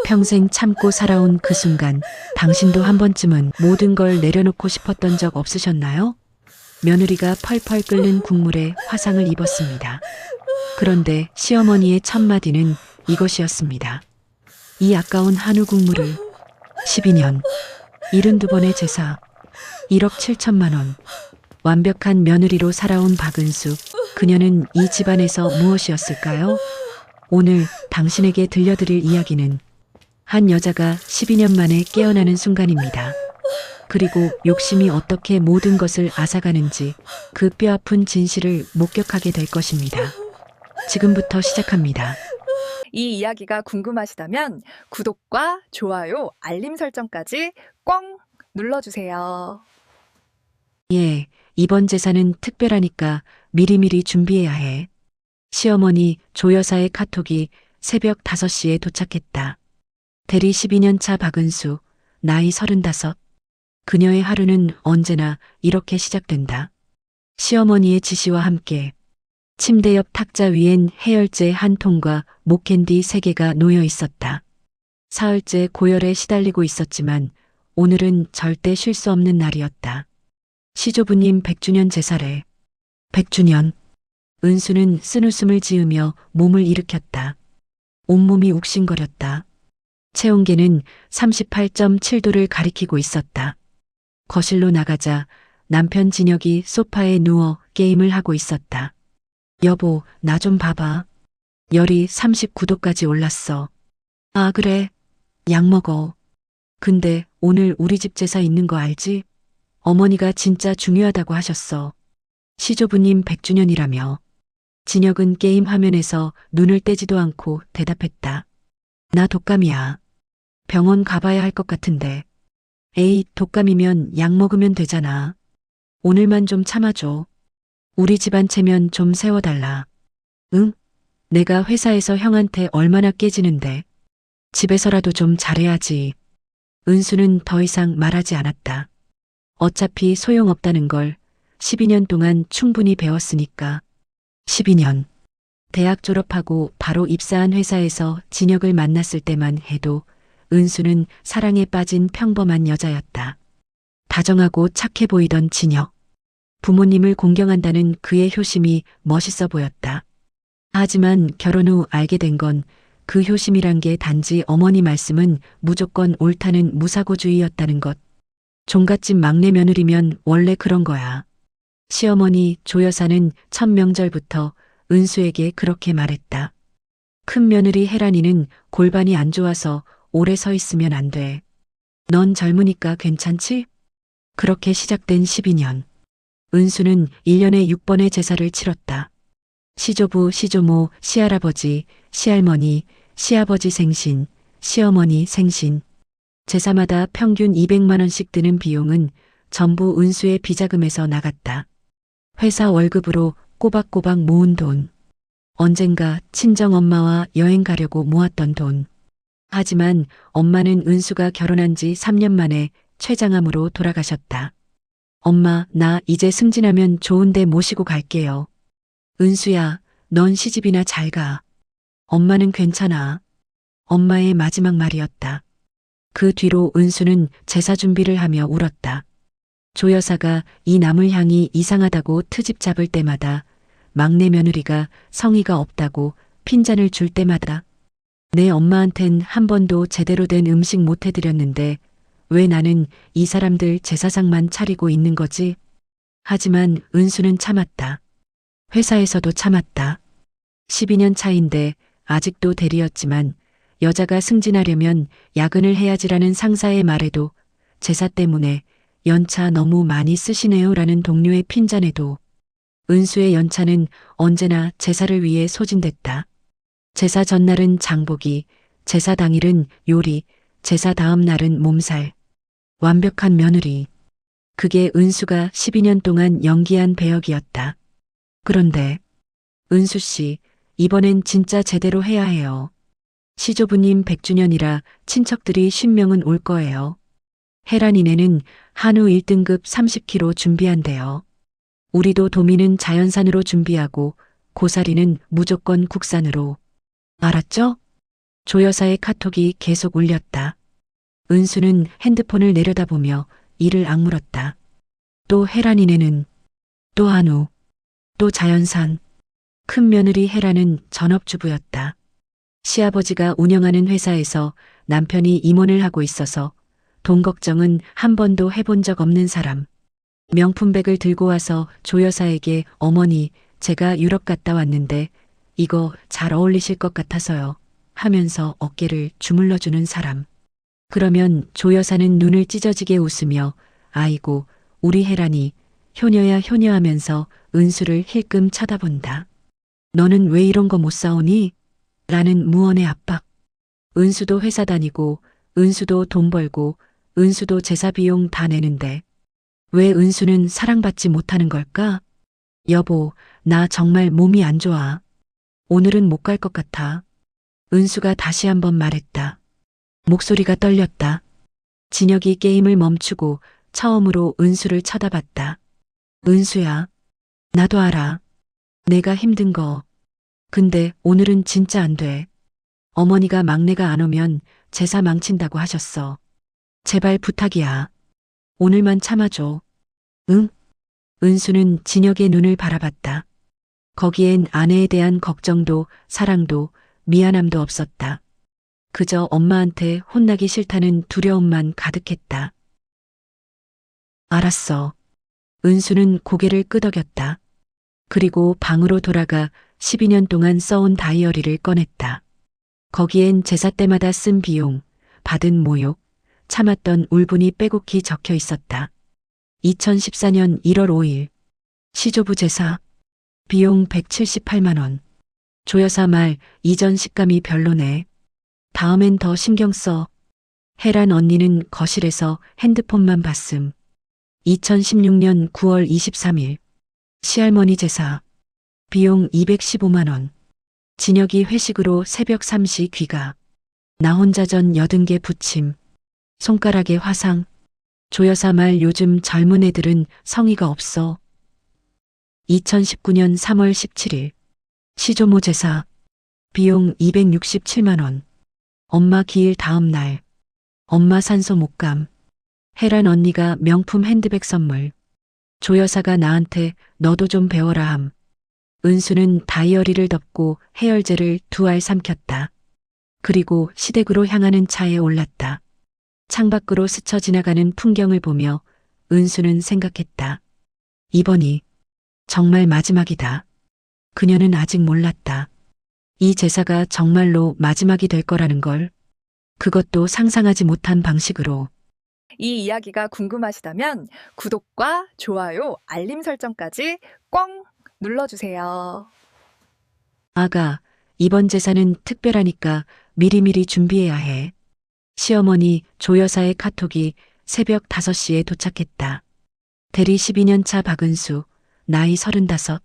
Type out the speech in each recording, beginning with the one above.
평생 참고 살아온 그 순간, 당신도 한 번쯤은 모든 걸 내려놓고 싶었던 적 없으셨나요? 며느리가 펄펄 끓는 국물에 화상을 입었습니다. 그런데 시어머니의 첫 마디는 이것이었습니다. 이 아까운 한우 국물을 12년, 72번의 제사, 1억 7천만 원. 완벽한 며느리로 살아온 박은수. 그녀는 이 집안에서 무엇이었을까요? 오늘 당신에게 들려드릴 이야기는 한 여자가 12년 만에 깨어나는 순간입니다. 그리고 욕심이 어떻게 모든 것을 앗아가는지 그 뼈아픈 진실을 목격하게 될 것입니다. 지금부터 시작합니다. 이 이야기가 궁금하시다면 구독과 좋아요, 알림 설정까지 꽝 눌러주세요. 예, 이번 제사는 특별하니까 미리미리 준비해야 해. 시어머니 조 여사의 카톡이 새벽 5시에 도착했다. 대리 12년 차 박은수, 나이 35. 그녀의 하루는 언제나 이렇게 시작된다. 시어머니의 지시와 함께 침대 옆 탁자 위엔 해열제 한 통과 목캔디 3개가 놓여 있었다. 사흘째 고열에 시달리고 있었지만 오늘은 절대 쉴 수 없는 날이었다. 시조부님 100주년 제사래. 100주년. 은수는 쓴웃음을 지으며 몸을 일으켰다. 온몸이 욱신거렸다. 체온계는 38.7도를 가리키고 있었다. 거실로 나가자 남편 진혁이 소파에 누워 게임을 하고 있었다. 여보, 나 좀 봐봐. 열이 39도까지 올랐어. 아, 그래. 약 먹어. 근데 오늘 우리 집 제사 있는 거 알지? 어머니가 진짜 중요하다고 하셨어. 시조부님 100주년이라며. 진혁은 게임 화면에서 눈을 떼지도 않고 대답했다. 나 독감이야. 병원 가봐야 할 것 같은데. 에이, 독감이면 약 먹으면 되잖아. 오늘만 좀 참아줘. 우리 집안 체면 좀 세워달라. 응? 내가 회사에서 형한테 얼마나 깨지는데. 집에서라도 좀 잘해야지. 은수는 더 이상 말하지 않았다. 어차피 소용없다는 걸 12년 동안 충분히 배웠으니까. 12년. 대학 졸업하고 바로 입사한 회사에서 진혁을 만났을 때만 해도 은수는 사랑에 빠진 평범한 여자였다. 다정하고 착해 보이던 진혁. 부모님을 공경한다는 그의 효심이 멋있어 보였다. 하지만 결혼 후 알게 된 건 그 효심이란 게 단지 어머니 말씀은 무조건 옳다는 무사고주의였다는 것. 종갓집 막내 며느리면 원래 그런 거야. 시어머니 조 여사는 첫 명절부터 은수에게 그렇게 말했다. 큰 며느리 혜란이는 골반이 안 좋아서 오래 서 있으면 안 돼. 넌 젊으니까 괜찮지? 그렇게 시작된 12년. 은수는 1년에 6번의 제사를 치렀다. 시조부, 시조모, 시할아버지, 시할머니, 시아버지 생신, 시어머니 생신. 제사마다 평균 200만 원씩 드는 비용은 전부 은수의 비자금에서 나갔다. 회사 월급으로 꼬박꼬박 모은 돈. 언젠가 친정엄마와 여행 가려고 모았던 돈. 하지만 엄마는 은수가 결혼한 지 3년 만에 췌장암으로 돌아가셨다. 엄마, 나 이제 승진하면 좋은 데 모시고 갈게요. 은수야, 넌 시집이나 잘 가. 엄마는 괜찮아. 엄마의 마지막 말이었다. 그 뒤로 은수는 제사 준비를 하며 울었다. 조 여사가 이 나물 향이 이상하다고 트집 잡을 때마다 막내 며느리가 성의가 없다고 핀잔을 줄 때마다 내 엄마한텐 한 번도 제대로 된 음식 못 해드렸는데 왜 나는 이 사람들 제사상만 차리고 있는 거지? 하지만 은수는 참았다. 회사에서도 참았다. 12년 차인데 아직도 대리였지만 여자가 승진하려면 야근을 해야지라는 상사의 말에도 제사 때문에 연차 너무 많이 쓰시네요라는 동료의 핀잔에도 은수의 연차는 언제나 제사를 위해 소진됐다. 제사 전날은 장보기, 제사 당일은 요리, 제사 다음 날은 몸살. 완벽한 며느리. 그게 은수가 12년 동안 연기한 배역이었다. 그런데 은수 씨, 이번엔 진짜 제대로 해야 해요. 시조부님 100주년이라 친척들이 50명은 올 거예요. 혜란이네는 한우 1등급 30kg 준비한대요. 우리도 도미는 자연산으로 준비하고 고사리는 무조건 국산으로. 알았죠? 조 여사의 카톡이 계속 울렸다. 은수는 핸드폰을 내려다보며 이를 악물었다. 또 혜란이네는, 또 한우, 또 자연산. 큰 며느리 혜란은 전업주부였다. 시아버지가 운영하는 회사에서 남편이 임원을 하고 있어서 돈 걱정은 한 번도 해본 적 없는 사람. 명품백을 들고 와서 조 여사에게 어머니, 제가 유럽 갔다 왔는데 이거 잘 어울리실 것 같아서요. 하면서 어깨를 주물러주는 사람. 그러면 조 여사는 눈을 찢어지게 웃으며 아이고, 우리 혜란이 효녀야 효녀 하면서 은수를 힐끔 쳐다본다. 너는 왜 이런 거 못 사오니? 라는 무언의 압박. 은수도 회사 다니고, 은수도 돈 벌고, 은수도 제사 비용 다 내는데 왜 은수는 사랑받지 못하는 걸까? 여보, 나 정말 몸이 안 좋아. 오늘은 못 갈 것 같아. 은수가 다시 한번 말했다. 목소리가 떨렸다. 진혁이 게임을 멈추고 처음으로 은수를 쳐다봤다. 은수야, 나도 알아. 내가 힘든 거. 근데 오늘은 진짜 안 돼. 어머니가 막내가 안 오면 제사 망친다고 하셨어. 제발 부탁이야. 오늘만 참아줘. 응? 은수는 진혁의 눈을 바라봤다. 거기엔 아내에 대한 걱정도 사랑도 미안함도 없었다. 그저 엄마한테 혼나기 싫다는 두려움만 가득했다. 알았어. 은수는 고개를 끄덕였다. 그리고 방으로 돌아가 12년 동안 써온 다이어리를 꺼냈다. 거기엔 제사 때마다 쓴 비용, 받은 모욕, 참았던 울분이 빼곡히 적혀 있었다. 2014년 1월 5일 시조부 제사 비용 178만 원. 조여사 말 이전 식감이 별로네. 다음엔 더 신경 써. 혜란 언니는 거실에서 핸드폰만 봤음. 2016년 9월 23일 시할머니 제사 비용 215만 원. 진혁이 회식으로 새벽 3시 귀가. 나 혼자 전 80개 부침. 손가락에 화상. 조여사 말 요즘 젊은 애들은 성의가 없어. 2019년 3월 17일 시조모 제사 비용 267만 원. 엄마 기일 다음 날 엄마 산소 목감. 혜란 언니가 명품 핸드백 선물. 조여사가 나한테 너도 좀 배워라 함. 은수는 다이어리를 덮고 해열제를 2알 삼켰다. 그리고 시댁으로 향하는 차에 올랐다. 창밖으로 스쳐 지나가는 풍경을 보며 은수는 생각했다. 이번이 정말 마지막이다. 그녀는 아직 몰랐다. 이 제사가 정말로 마지막이 될 거라는 걸. 그것도 상상하지 못한 방식으로. 이 이야기가 궁금하시다면 구독과 좋아요, 알림 설정까지 꽝 눌러주세요. 아가, 이번 제사는 특별하니까 미리미리 준비해야 해. 시어머니 조 여사의 카톡이 새벽 5시에 도착했다. 대리 12년 차 박은수, 나이 35.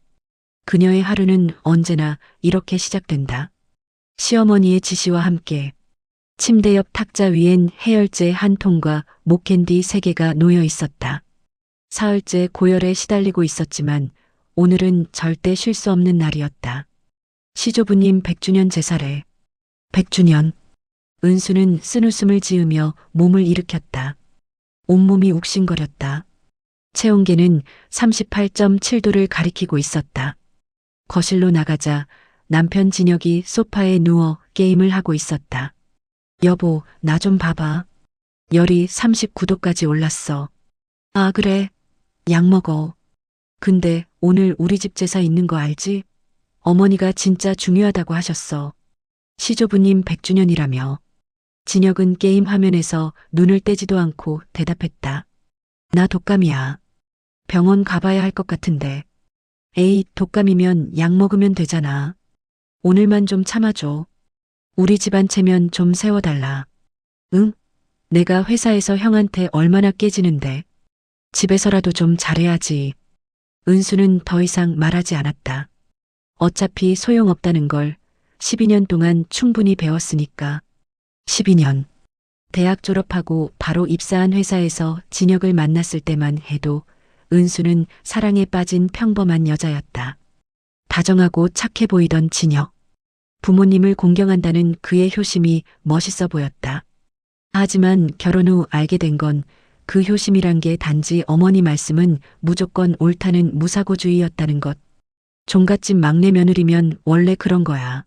그녀의 하루는 언제나 이렇게 시작된다. 시어머니의 지시와 함께 침대 옆 탁자 위엔 해열제 한 통과 목캔디 3개가 놓여 있었다. 사흘째 고열에 시달리고 있었지만 오늘은 절대 쉴 수 없는 날이었다. 시조부님 100주년 제사래. 100주년. 은수는 쓴웃음을 지으며 몸을 일으켰다. 온몸이 욱신거렸다. 체온계는 38.7도를 가리키고 있었다. 거실로 나가자 남편 진혁이 소파에 누워 게임을 하고 있었다. 여보, 나 좀 봐봐. 열이 39도까지 올랐어. 아, 그래. 약 먹어. 근데 오늘 우리 집 제사 있는 거 알지? 어머니가 진짜 중요하다고 하셨어. 시조부님 100주년이라며. 진혁은 게임 화면에서 눈을 떼지도 않고 대답했다. 나 독감이야. 병원 가봐야 할 것 같은데. 에이, 독감이면 약 먹으면 되잖아. 오늘만 좀 참아줘. 우리 집안 체면 좀 세워달라. 응? 내가 회사에서 형한테 얼마나 깨지는데. 집에서라도 좀 잘해야지. 은수는 더 이상 말하지 않았다. 어차피 소용없다는 걸 12년 동안 충분히 배웠으니까. 12년. 대학 졸업하고 바로 입사한 회사에서 진혁을 만났을 때만 해도 은수는 사랑에 빠진 평범한 여자였다. 다정하고 착해 보이던 진혁. 부모님을 공경한다는 그의 효심이 멋있어 보였다. 하지만 결혼 후 알게 된 건 그 효심이란 게 단지 어머니 말씀은 무조건 옳다는 무사고주의였다는 것. 종갓집 막내 며느리면 원래 그런 거야.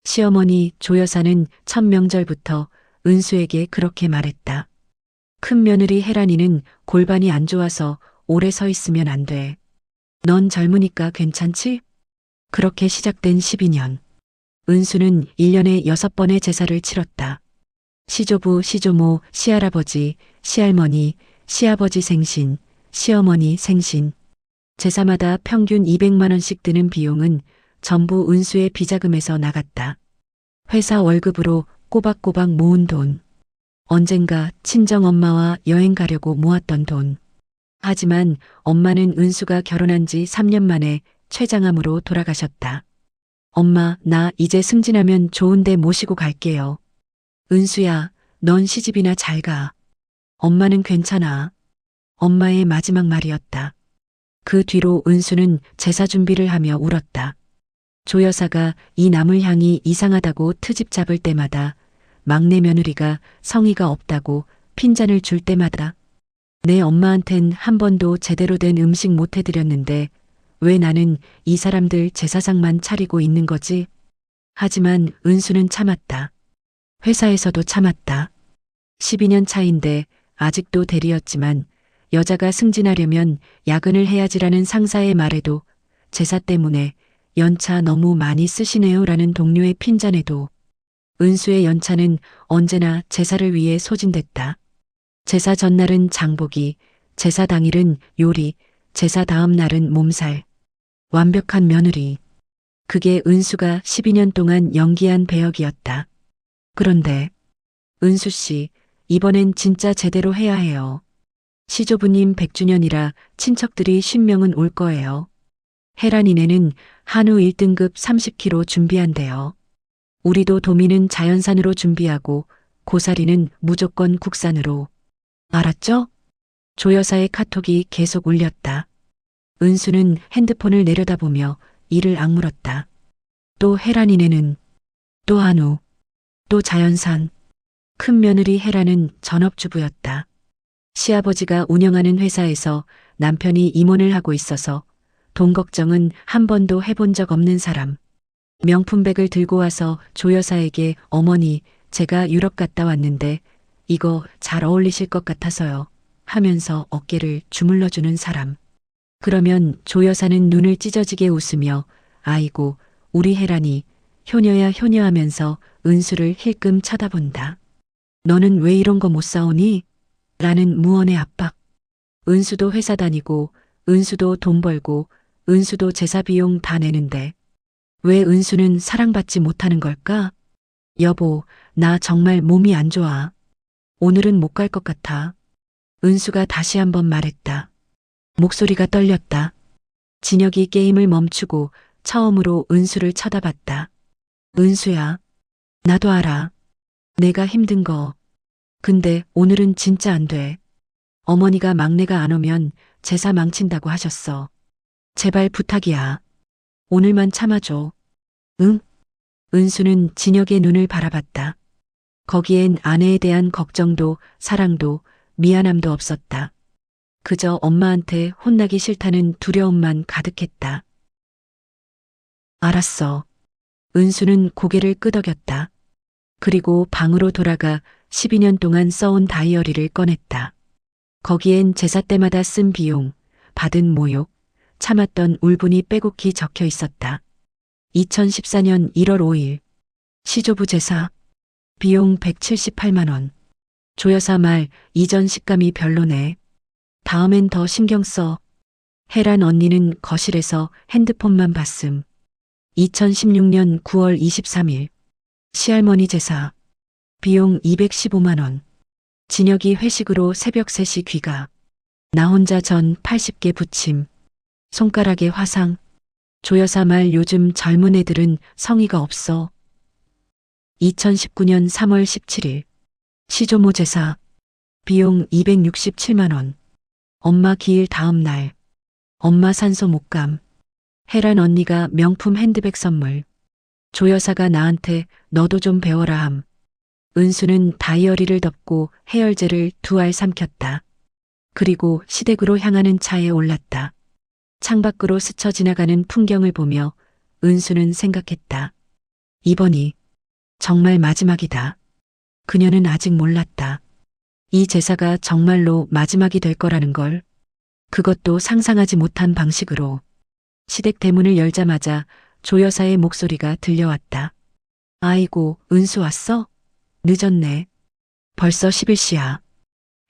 시어머니 조 여사는 첫 명절부터 은수에게 그렇게 말했다. 큰 며느리 혜란이는 골반이 안 좋아서 오래 서 있으면 안 돼. 넌 젊으니까 괜찮지? 그렇게 시작된 12년. 은수는 1년에 6번의 제사를 치렀다. 시조부, 시조모, 시할아버지, 시할머니, 시아버지 생신, 시어머니 생신. 제사마다 평균 200만 원씩 드는 비용은 전부 은수의 비자금에서 나갔다. 회사 월급으로 꼬박꼬박 모은 돈. 언젠가 친정엄마와 여행 가려고 모았던 돈. 하지만 엄마는 은수가 결혼한 지 3년 만에 췌장암으로 돌아가셨다. 엄마, 나 이제 승진하면 좋은 데 모시고 갈게요. 은수야, 넌 시집이나 잘 가. 엄마는 괜찮아. 엄마의 마지막 말이었다. 그 뒤로 은수는 제사 준비를 하며 울었다. 조 여사가 이 나물 향이 이상하다고 트집 잡을 때마다 막내 며느리가 성의가 없다고 핀잔을 줄 때마다 내 엄마한텐 한 번도 제대로 된 음식 못 해드렸는데 왜 나는 이 사람들 제사상만 차리고 있는 거지? 하지만 은수는 참았다. 회사에서도 참았다. 12년 차인데 아직도 대리였지만 여자가 승진하려면 야근을 해야지라는 상사의 말에도 제사 때문에 연차 너무 많이 쓰시네요라는 동료의 핀잔에도 은수의 연차는 언제나 제사를 위해 소진됐다. 제사 전날은 장보기, 제사 당일은 요리, 제사 다음 날은 몸살. 완벽한 며느리. 그게 은수가 12년 동안 연기한 배역이었다. 그런데 은수 씨, 이번엔 진짜 제대로 해야 해요. 시조부님 100주년이라 친척들이 50명은 올 거예요. 혜란이네는 한우 1등급 30kg 준비한대요. 우리도 도미는 자연산으로 준비하고 고사리는 무조건 국산으로. 알았죠? 조 여사의 카톡이 계속 울렸다. 은수는 핸드폰을 내려다보며 이를 악물었다. 또 혜란이네는, 또 한우, 또 자연산. 큰 며느리 혜란은 전업주부였다. 시아버지가 운영하는 회사에서 남편이 임원을 하고 있어서 돈 걱정은 한 번도 해본 적 없는 사람. 명품백을 들고 와서 조 여사에게 어머니, 제가 유럽 갔다 왔는데 이거 잘 어울리실 것 같아서요. 하면서 어깨를 주물러주는 사람. 그러면 조 여사는 눈을 찢어지게 웃으며 아이고, 우리 혜란이 효녀야 효녀 하면서 은수를 힐끔 쳐다본다. 너는 왜 이런 거 못 사오니? 라는 무언의 압박. 은수도 회사 다니고 은수도 돈 벌고 은수도 제사 비용 다 내는데 왜 은수는 사랑받지 못하는 걸까? 여보, 나 정말 몸이 안 좋아. 오늘은 못 갈 것 같아. 은수가 다시 한번 말했다. 목소리가 떨렸다. 진혁이 게임을 멈추고 처음으로 은수를 쳐다봤다. 은수야, 나도 알아. 내가 힘든 거. 근데 오늘은 진짜 안 돼. 어머니가 막내가 안 오면 제사 망친다고 하셨어. 제발 부탁이야. 오늘만 참아줘. 응? 은수는 진혁의 눈을 바라봤다. 거기엔 아내에 대한 걱정도 사랑도 미안함도 없었다. 그저 엄마한테 혼나기 싫다는 두려움만 가득했다. 알았어. 은수는 고개를 끄덕였다. 그리고 방으로 돌아가 12년 동안 써온 다이어리를 꺼냈다. 거기엔 제사 때마다 쓴 비용, 받은 모욕, 참았던 울분이 빼곡히 적혀 있었다. 2014년 1월 5일. 시조부 제사. 비용 178만 원. 조여사 말 이전 식감이 별로네. 다음엔 더 신경 써. 혜란 언니는 거실에서 핸드폰만 봤음. 2016년 9월 23일. 시할머니 제사. 비용 215만 원. 진혁이 회식으로 새벽 3시 귀가. 나 혼자 전 80개 부침. 손가락에 화상. 조여사 말 요즘 젊은 애들은 성의가 없어. 2019년 3월 17일. 시조모 제사. 비용 267만 원. 엄마 기일 다음 날. 엄마 산소 목감. 혜란 언니가 명품 핸드백 선물. 조 여사가 나한테 너도 좀 배워라 함. 은수는 다이어리를 덮고 해열제를 2알 삼켰다. 그리고 시댁으로 향하는 차에 올랐다. 창밖으로 스쳐 지나가는 풍경을 보며 은수는 생각했다. 이번이 정말 마지막이다. 그녀는 아직 몰랐다. 이 제사가 정말로 마지막이 될 거라는 걸. 그것도 상상하지 못한 방식으로. 시댁 대문을 열자마자 조 여사의 목소리가 들려왔다. 아이고, 은수 왔어? 늦었네. 벌써 11시야.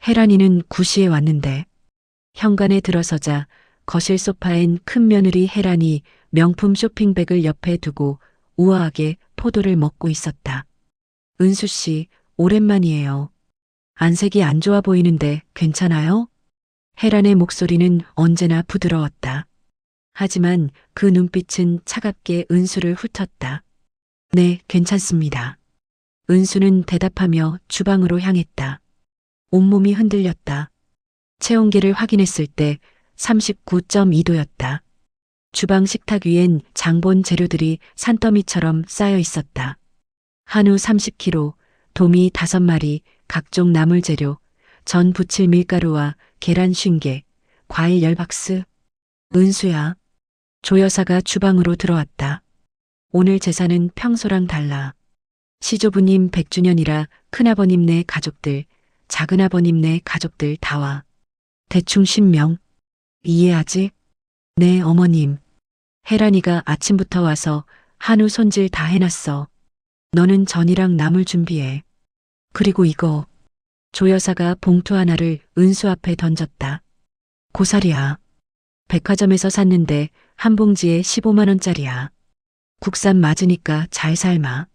혜란이는 9시에 왔는데. 현관에 들어서자 거실 소파엔 큰 며느리 혜란이 명품 쇼핑백을 옆에 두고 우아하게 포도를 먹고 있었다. 은수 씨, 오랜만이에요. 안색이 안 좋아 보이는데 괜찮아요? 혜란의 목소리는 언제나 부드러웠다. 하지만 그 눈빛은 차갑게 은수를 훑었다. 네, 괜찮습니다. 은수는 대답하며 주방으로 향했다. 온몸이 흔들렸다. 체온계를 확인했을 때 39.2도였다. 주방 식탁 위엔 장본 재료들이 산더미처럼 쌓여 있었다. 한우 30kg, 도미 5마리, 각종 나물 재료, 전 부칠 밀가루와 계란 50개, 과일 10박스. 은수야. 조 여사가 주방으로 들어왔다. 오늘 제사는 평소랑 달라. 시조부님 100주년이라 큰아버님네 가족들, 작은아버님네 가족들 다 와. 대충 10명. 이해하지? 네, 어머님. 혜란이가 아침부터 와서 한우 손질 다 해놨어. 너는 전이랑 나물 준비해. 그리고 이거. 조 여사가 봉투 하나를 은수 앞에 던졌다. 고사리야. 백화점에서 샀는데 한 봉지에 15만 원짜리야. 국산 맞으니까 잘 삶아.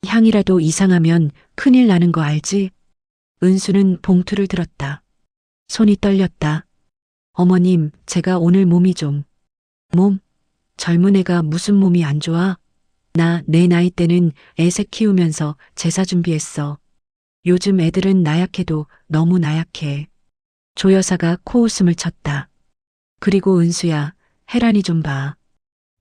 향이라도 이상하면 큰일 나는 거 알지? 은수는 봉투를 들었다. 손이 떨렸다. 어머님, 제가 오늘 몸이 좀. 몸? 젊은 애가 무슨 몸이 안 좋아? 나 내 나이 때는 애새 키우면서 제사 준비했어. 요즘 애들은 나약해도 너무 나약해. 조 여사가 코웃음을 쳤다. 그리고 은수야, 혜란이 좀 봐.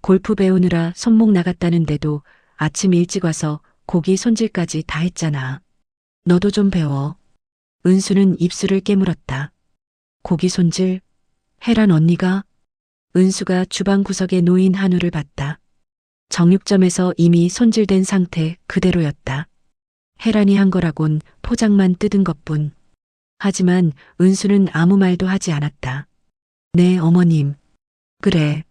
골프 배우느라 손목 나갔다는데도 아침 일찍 와서 고기 손질까지 다 했잖아. 너도 좀 배워. 은수는 입술을 깨물었다. 고기 손질? 혜란 언니가? 은수가 주방 구석에 놓인 한우를 봤다. 정육점에서 이미 손질된 상태 그대로였다. 혜란이 한 거라곤 포장만 뜯은 것뿐. 하지만 은수는 아무 말도 하지 않았다. 네, 어머님. 그래.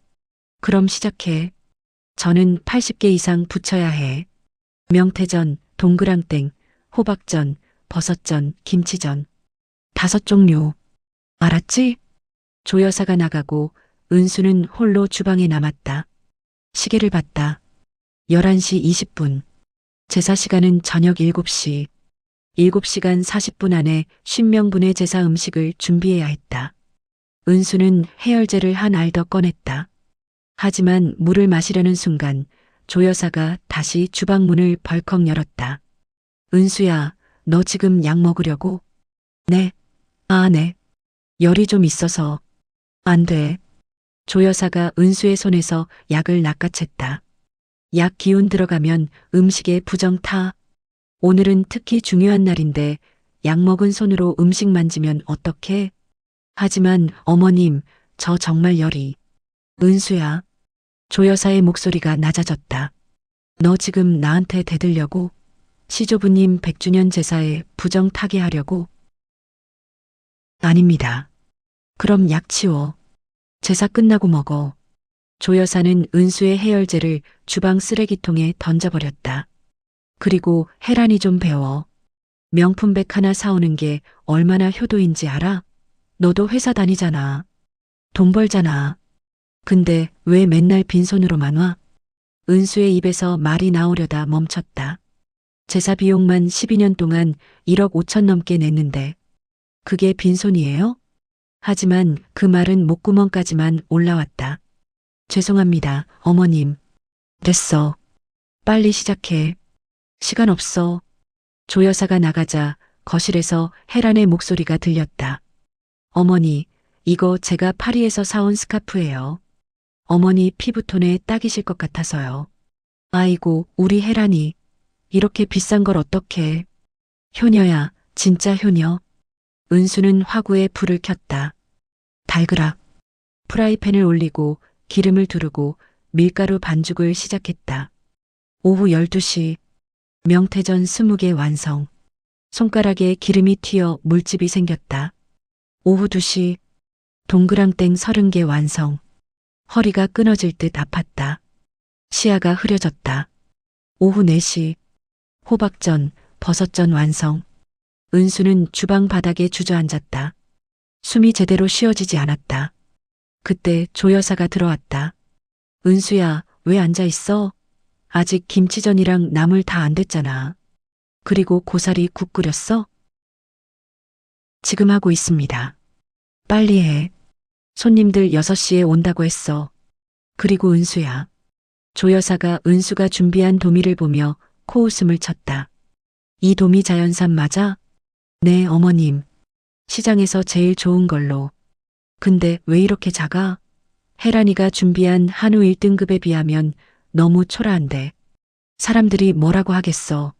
그럼 시작해. 저는 80개 이상 부쳐야 해. 명태전, 동그랑땡, 호박전, 버섯전, 김치전. 5종류. 알았지? 조 여사가 나가고 은수는 홀로 주방에 남았다. 시계를 봤다. 11시 20분. 제사 시간은 저녁 7시. 7시간 40분 안에 50명분의 제사 음식을 준비해야 했다. 은수는 해열제를 한 알 더 꺼냈다. 하지만 물을 마시려는 순간 조 여사가 다시 주방 문을 벌컥 열었다. 은수야, 너 지금 약 먹으려고? 네. 아, 네. 열이 좀 있어서. 안 돼. 조 여사가 은수의 손에서 약을 낚아챘다. 약 기운 들어가면 음식에 부정 타. 오늘은 특히 중요한 날인데 약 먹은 손으로 음식 만지면 어떡해? 하지만 어머님, 저 정말 열이. 은수야. 조 여사의 목소리가 낮아졌다. 너 지금 나한테 대들려고? 시조부님 100주년 제사에 부정 타게 하려고? 아닙니다. 그럼 약 치워. 제사 끝나고 먹어. 조 여사는 은수의 해열제를 주방 쓰레기통에 던져버렸다. 그리고 혜란이 좀 배워. 명품백 하나 사오는 게 얼마나 효도인지 알아? 너도 회사 다니잖아. 돈 벌잖아. 근데 왜 맨날 빈손으로만 와? 은수의 입에서 말이 나오려다 멈췄다. 제사 비용만 12년 동안 1억 5천 넘게 냈는데 그게 빈손이에요? 하지만 그 말은 목구멍까지만 올라왔다. 죄송합니다, 어머님. 됐어. 빨리 시작해. 시간 없어. 조 여사가 나가자 거실에서 혜란의 목소리가 들렸다. 어머니, 이거 제가 파리에서 사온 스카프예요. 어머니 피부톤에 딱이실 것 같아서요. 아이고, 우리 혜란이. 이렇게 비싼 걸 어떡해. 효녀야, 진짜 효녀. 은수는 화구에 불을 켰다. 달그락. 프라이팬을 올리고 기름을 두르고 밀가루 반죽을 시작했다. 오후 12시. 명태전 20개 완성. 손가락에 기름이 튀어 물집이 생겼다. 오후 2시. 동그랑땡 30개 완성. 허리가 끊어질 듯 아팠다. 시야가 흐려졌다. 오후 4시. 호박전, 버섯전 완성. 은수는 주방 바닥에 주저앉았다. 숨이 제대로 쉬어지지 않았다. 그때 조 여사가 들어왔다. 은수야, 왜 앉아 있어? 아직 김치전이랑 나물 다 안 됐잖아. 그리고 고사리 국 끓였어? 지금 하고 있습니다. 빨리 해. 손님들 6시에 온다고 했어. 그리고 은수야. 조 여사가 은수가 준비한 도미를 보며 코웃음을 쳤다. 이 도미 자연산 맞아? 네, 어머님. 시장에서 제일 좋은 걸로. 근데 왜 이렇게 작아? 혜란이가 준비한 한우 1등급에 비하면 너무 초라한데. 사람들이 뭐라고 하겠어.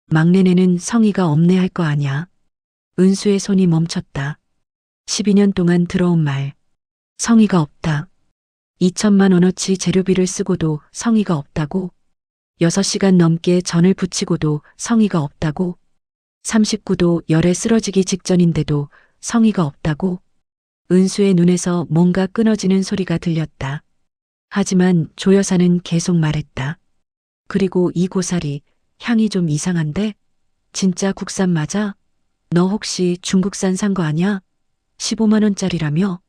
막내네는 성의가 없네 할 거 아냐. 은수의 손이 멈췄다. 12년 동안 들어온 말. 성의가 없다. 2천만 원어치 재료비를 쓰고도 성의가 없다고. 6시간 넘게 전을 부치고도 성의가 없다고. 39도 열에 쓰러지기 직전인데도 성의가 없다고. 은수의 눈에서 뭔가 끊어지는 소리가 들렸다. 하지만 조 여사는 계속 말했다. 그리고 이 고사리 향이 좀 이상한데? 진짜 국산 맞아? 너 혹시 중국산 산 거 아냐? 15만 원짜리라며?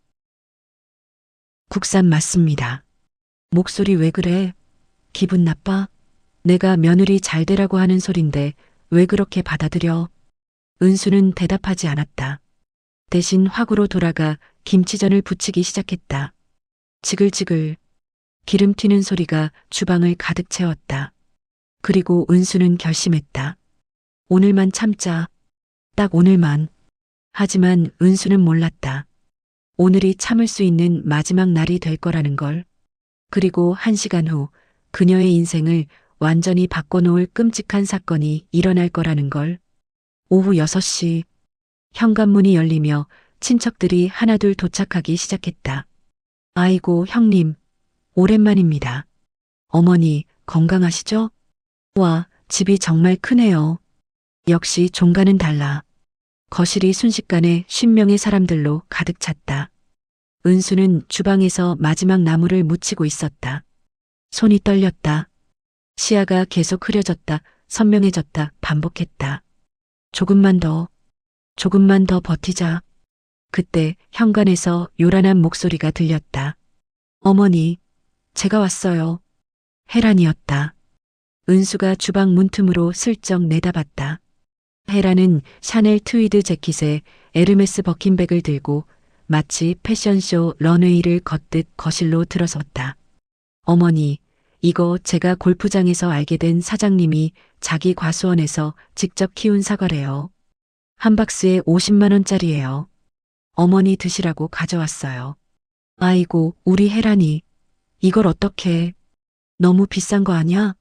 국산 맞습니다. 목소리 왜 그래? 기분 나빠? 내가 며느리 잘 되라고 하는 소린데 왜 그렇게 받아들여? 은수는 대답하지 않았다. 대신 화구로 돌아가 김치전을 부치기 시작했다. 지글지글 기름 튀는 소리가 주방을 가득 채웠다. 그리고 은수는 결심했다. 오늘만 참자. 딱 오늘만. 하지만 은수는 몰랐다. 오늘이 참을 수 있는 마지막 날이 될 거라는 걸. 그리고 1시간 후 그녀의 인생을 완전히 바꿔놓을 끔찍한 사건이 일어날 거라는 걸. 오후 6시 현관문이 열리며 친척들이 하나둘 도착하기 시작했다. 아이고 형님, 오랜만입니다. 어머니 건강하시죠? 와, 집이 정말 크네요. 역시 종가는 달라. 거실이 순식간에 50명의 사람들로 가득 찼다. 은수는 주방에서 마지막 나물을 무치고 있었다. 손이 떨렸다. 시야가 계속 흐려졌다, 선명해졌다, 반복했다. 조금만 더 버티자. 그때 현관에서 요란한 목소리가 들렸다. 어머니, 제가 왔어요. 혜란이었다. 은수가 주방 문틈으로 슬쩍 내다봤다. 혜란은 샤넬 트위드 재킷에 에르메스 버킨백을 들고 마치 패션쇼 런웨이를 걷듯 거실로 들어섰다. 어머니, 이거 제가 골프장에서 알게 된 사장님이 자기 과수원에서 직접 키운 사과래요. 한 박스에 50만 원짜리예요. 어머니 드시라고 가져왔어요. 아이고, 우리 혜란이. 이걸 어떻게. 너무 비싼 거 아냐?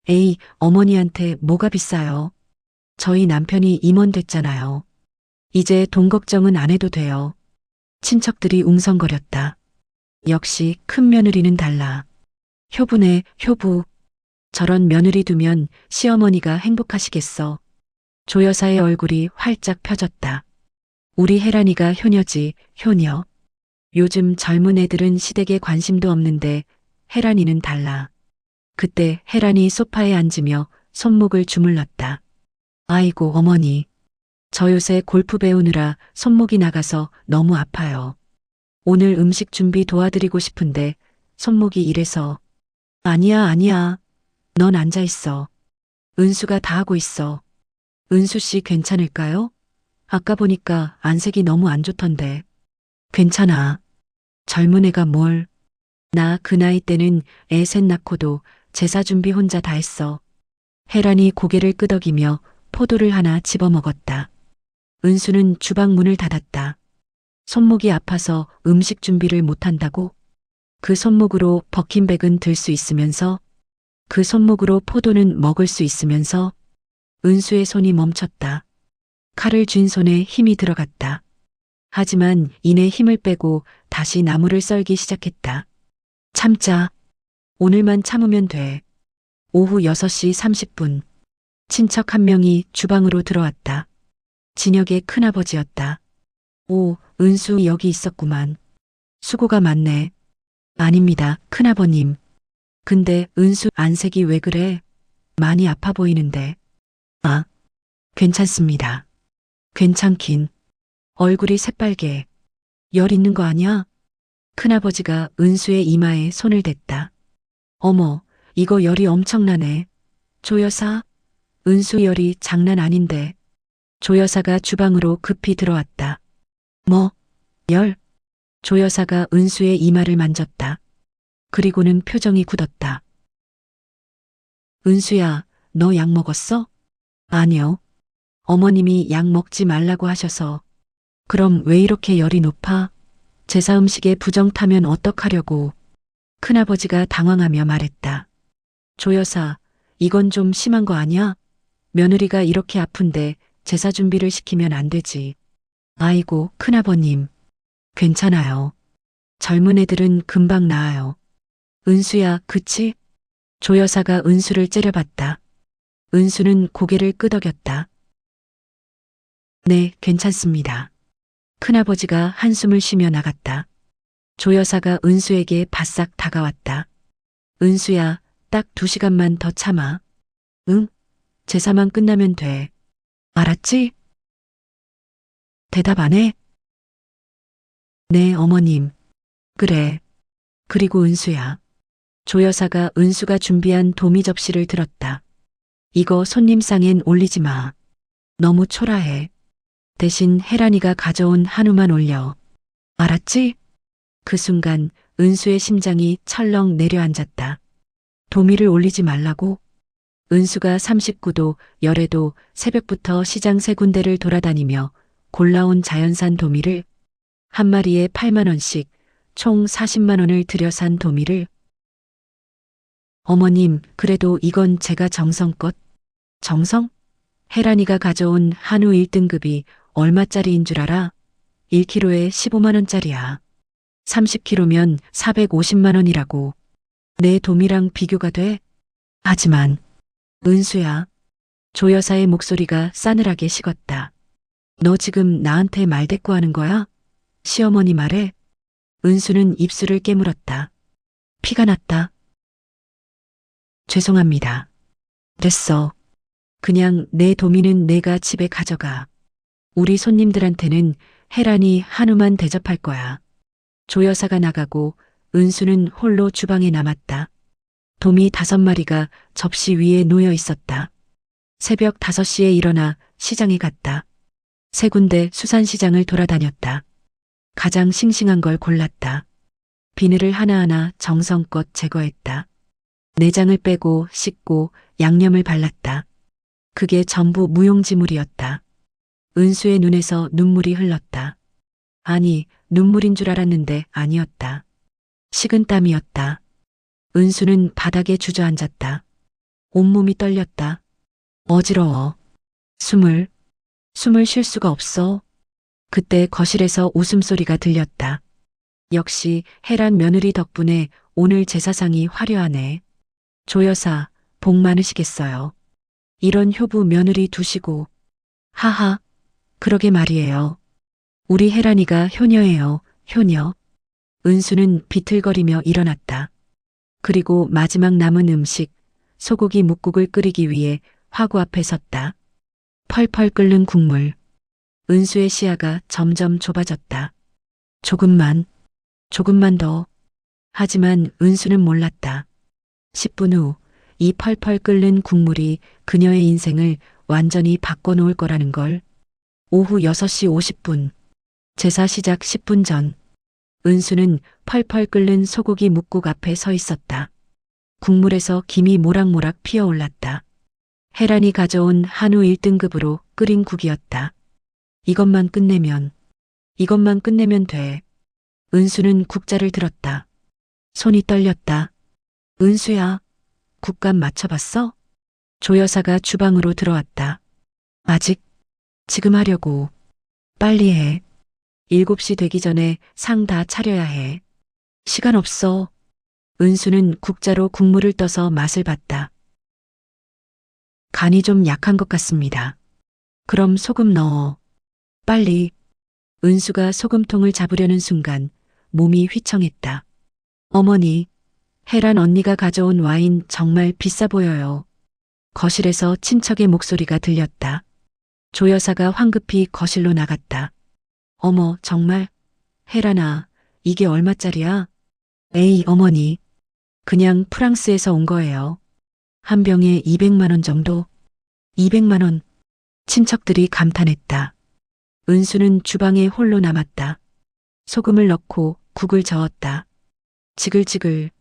에이, 어머니한테 뭐가 비싸요? 저희 남편이 임원 됐잖아요. 이제 돈 걱정은 안 해도 돼요. 친척들이 웅성거렸다. 역시 큰 며느리는 달라. 효부네, 효부. 저런 며느리 두면 시어머니가 행복하시겠어. 조 여사의 얼굴이 활짝 펴졌다. 우리 혜란이가 효녀지, 효녀. 요즘 젊은 애들은 시댁에 관심도 없는데 혜란이는 달라. 그때 혜란이 소파에 앉으며 손목을 주물렀다. 아이고 어머니. 저 요새 골프 배우느라 손목이 나가서 너무 아파요. 오늘 음식 준비 도와드리고 싶은데 손목이 이래서. 아니야. 넌 앉아 있어. 은수가 다 하고 있어. 은수 씨 괜찮을까요? 아까 보니까 안색이 너무 안 좋던데. 괜찮아. 젊은 애가 뭘. 나 그 나이 때는 애 셋 낳고도 제사 준비 혼자 다 했어. 혜란이 고개를 끄덕이며 포도를 하나 집어먹었다. 은수는 주방 문을 닫았다. 손목이 아파서 음식 준비를 못한다고? 그 손목으로 버킨백은 들 수 있으면서 그 손목으로 포도는 먹을 수 있으면서 은수의 손이 멈췄다. 칼을 쥔 손에 힘이 들어갔다. 하지만 이내 힘을 빼고 다시 나무를 썰기 시작했다. 참자. 오늘만 참으면 돼. 오후 6시 30분. 친척 한 명이 주방으로 들어왔다. 진혁의 큰아버지였다. 오, 은수 여기 있었구만. 수고가 많네. 아닙니다, 큰아버님. 근데 은수 안색이 왜 그래? 많이 아파 보이는데. 아, 괜찮습니다. 괜찮긴. 얼굴이 새빨개. 열 있는 거 아니야? 큰아버지가 은수의 이마에 손을 댔다. 어머, 이거 열이 엄청나네. 조여사? 은수 열이 장난 아닌데. 조여사가 주방으로 급히 들어왔다. 뭐? 열? 조여사가 은수의 이마를 만졌다. 그리고는 표정이 굳었다. 은수야, 너 약 먹었어? 아니요. 어머님이 약 먹지 말라고 하셔서. 그럼 왜 이렇게 열이 높아? 제사 음식에 부정 타면 어떡하려고. 큰아버지가 당황하며 말했다. 조여사, 이건 좀 심한 거 아니야? 며느리가 이렇게 아픈데 제사 준비를 시키면 안 되지. 아이고, 큰아버님. 괜찮아요. 젊은 애들은 금방 나아요. 은수야, 그치? 조여사가 은수를 째려봤다. 은수는 고개를 끄덕였다. 네, 괜찮습니다. 큰아버지가 한숨을 쉬며 나갔다. 조여사가 은수에게 바싹 다가왔다. 은수야, 딱 2시간만 더 참아. 응? 제사만 끝나면 돼. 알았지? 대답 안 해? 네, 어머님. 그래. 그리고 은수야. 조여사가 은수가 준비한 도미 접시를 들었다. 이거 손님상엔 올리지 마. 너무 초라해. 대신 혜란이가 가져온 한우만 올려. 알았지? 그 순간 은수의 심장이 철렁 내려앉았다. 도미를 올리지 말라고? 은수가 39도 열에도 새벽부터 시장 3군데를 돌아다니며 골라온 자연산 도미를 한 마리에 8만 원씩 총 40만 원을 들여 산 도미를 어머님, 그래도 이건 제가 정성껏. 정성? 혜란이가 가져온 한우 1등급이 얼마짜리인 줄 알아? 1kg에 15만 원짜리야. 30kg면 450만 원이라고. 내 도미랑 비교가 돼? 하지만 은수야. 조여사의 목소리가 싸늘하게 식었다. 너 지금 나한테 말대꾸하는 거야? 시어머니 말에? 은수는 입술을 깨물었다. 피가 났다. 죄송합니다. 됐어. 그냥 내 도미는 내가 집에 가져가. 우리 손님들한테는 혜란이 한우만 대접할 거야. 조여사가 나가고 은수는 홀로 주방에 남았다. 도미 5마리가 접시 위에 놓여 있었다. 새벽 5시에 일어나 시장에 갔다. 3군데 수산시장을 돌아다녔다. 가장 싱싱한 걸 골랐다. 비늘을 하나하나 정성껏 제거했다. 내장을 빼고 씻고 양념을 발랐다. 그게 전부 무용지물이었다. 은수의 눈에서 눈물이 흘렀다. 아니, 눈물인 줄 알았는데 아니었다. 식은땀이었다. 은수는 바닥에 주저앉았다. 온몸이 떨렸다. 어지러워. 숨을 쉴 수가 없어. 그때 거실에서 웃음소리가 들렸다. 역시 혜란 며느리 덕분에 오늘 제사상이 화려하네. 조여사, 복 많으시겠어요. 이런 효부 며느리 두시고. 하하, 그러게 말이에요. 우리 혜란이가 효녀예요, 효녀. 은수는 비틀거리며 일어났다. 그리고 마지막 남은 음식, 소고기 묵국을 끓이기 위해 화구 앞에 섰다. 펄펄 끓는 국물. 은수의 시야가 점점 좁아졌다. 조금만 더. 하지만 은수는 몰랐다. 10분 후 이 펄펄 끓는 국물이 그녀의 인생을 완전히 바꿔놓을 거라는 걸. 오후 6시 50분. 제사 시작 10분 전. 은수는 펄펄 끓는 소고기 묵국 앞에 서 있었다. 국물에서 김이 모락모락 피어올랐다. 혜란이 가져온 한우 1등급으로 끓인 국이었다. 이것만 끝내면 돼. 은수는 국자를 들었다. 손이 떨렸다. 은수야, 국감 맞춰봤어? 조 여사가 주방으로 들어왔다. 아직, 지금 하려고. 빨리 해. 7시 되기 전에 상 다 차려야 해. 시간 없어. 은수는 국자로 국물을 떠서 맛을 봤다. 간이 좀 약한 것 같습니다. 그럼 소금 넣어. 빨리. 은수가 소금통을 잡으려는 순간 몸이 휘청했다. 어머니, 혜란 언니가 가져온 와인 정말 비싸 보여요. 거실에서 친척의 목소리가 들렸다. 조 여사가 황급히 거실로 나갔다. 어머, 정말? 혜란아, 이게 얼마짜리야? 에이, 어머니. 그냥 프랑스에서 온 거예요. 한 병에 200만 원 정도? 200만 원. 친척들이 감탄했다. 은수는 주방에 홀로 남았다. 소금을 넣고 국을 저었다. 지글지글.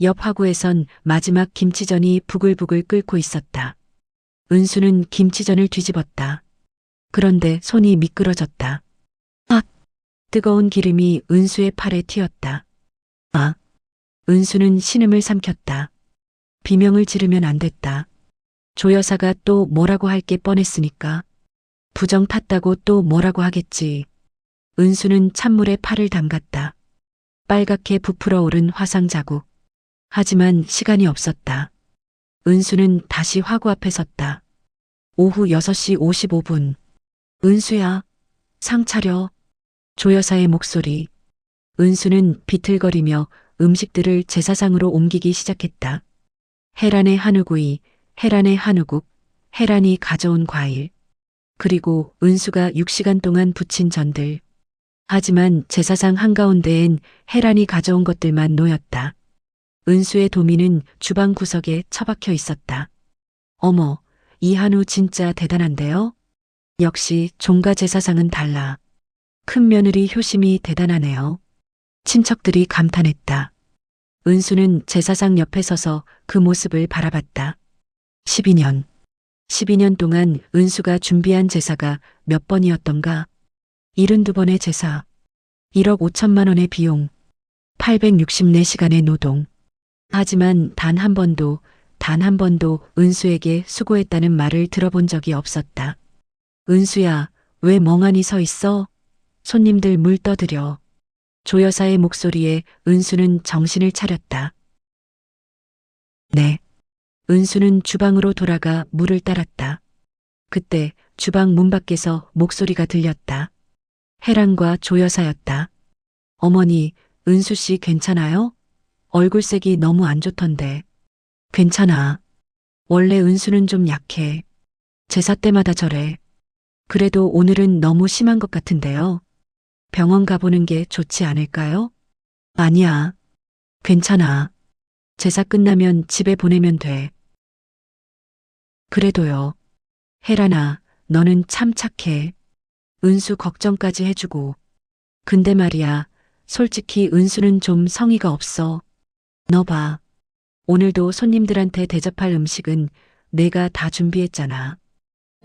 옆 화구에선 마지막 김치전이 부글부글 끓고 있었다. 은수는 김치전을 뒤집었다. 그런데 손이 미끄러졌다. 아! 뜨거운 기름이 은수의 팔에 튀었다. 아! 은수는 신음을 삼켰다. 비명을 지르면 안 됐다. 조 여사가 또 뭐라고 할 게 뻔했으니까. 부정 탔다고 또 뭐라고 하겠지. 은수는 찬물에 팔을 담갔다. 빨갛게 부풀어 오른 화상 자국. 하지만 시간이 없었다. 은수는 다시 화구 앞에 섰다. 오후 6시 55분. 은수야, 상 차려. 조 여사의 목소리. 은수는 비틀거리며 음식들을 제사상으로 옮기기 시작했다. 혜란의 한우구이, 혜란의 한우국, 혜란이 가져온 과일. 그리고 은수가 6시간 동안 부친 전들. 하지만 제사상 한가운데엔 혜란이 가져온 것들만 놓였다. 은수의 도미는 주방 구석에 처박혀 있었다. 어머, 이 한우 진짜 대단한데요? 역시 종가 제사상은 달라. 큰 며느리 효심이 대단하네요. 친척들이 감탄했다. 은수는 제사상 옆에 서서 그 모습을 바라봤다. 12년 동안 은수가 준비한 제사가 몇 번이었던가? 72번의 제사, 1억 5천만 원의 비용, 864시간의 노동. 하지만 단 한 번도 은수에게 수고했다는 말을 들어본 적이 없었다. 은수야, 왜 멍하니 서 있어? 손님들 물 떠드려. 조 여사의 목소리에 은수는 정신을 차렸다. 네. 은수는 주방으로 돌아가 물을 따랐다. 그때 주방 문 밖에서 목소리가 들렸다. 혜란과 조 여사였다. 어머니, 은수 씨 괜찮아요? 얼굴색이 너무 안 좋던데. 괜찮아. 원래 은수는 좀 약해. 제사 때마다 저래. 그래도 오늘은 너무 심한 것 같은데요. 병원 가보는 게 좋지 않을까요? 아니야. 괜찮아. 제사 끝나면 집에 보내면 돼. 그래도요. 혜란아, 너는 참 착해. 은수 걱정까지 해주고. 근데 말이야, 솔직히 은수는 좀 성의가 없어. 너 봐. 오늘도 손님들한테 대접할 음식은 내가 다 준비했잖아.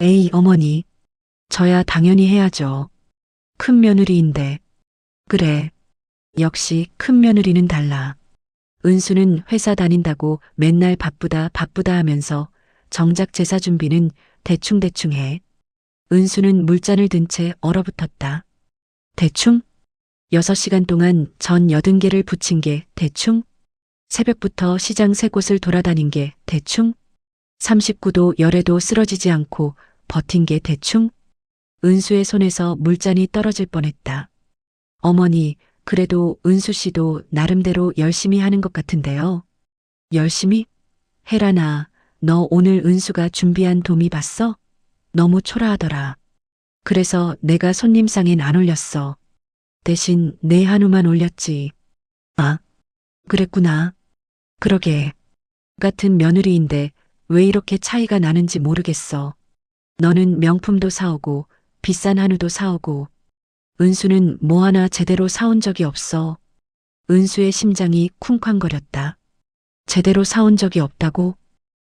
에이, 어머니. 저야 당연히 해야죠. 큰 며느리인데. 그래. 역시 큰 며느리는 달라. 은수는 회사 다닌다고 맨날 바쁘다 하면서 정작 제사 준비는 대충 해. 은수는 물잔을 든 채 얼어붙었다. 대충? 6시간 동안 전 80개를 부친 게 대충? 새벽부터 시장 3곳을 돌아다닌 게 대충? 39도 열에도 쓰러지지 않고 버틴 게 대충? 은수의 손에서 물잔이 떨어질 뻔했다. 어머니, 그래도 은수 씨도 나름대로 열심히 하는 것 같은데요. 열심히? 혜란아, 너 오늘 은수가 준비한 도미 봤어? 너무 초라하더라. 그래서 내가 손님상엔 안 올렸어. 대신 내 한우만 올렸지. 아, 그랬구나. 그러게. 같은 며느리인데 왜 이렇게 차이가 나는지 모르겠어. 너는 명품도 사오고 비싼 한우도 사오고 은수는 뭐 하나 제대로 사온 적이 없어. 은수의 심장이 쿵쾅거렸다. 제대로 사온 적이 없다고?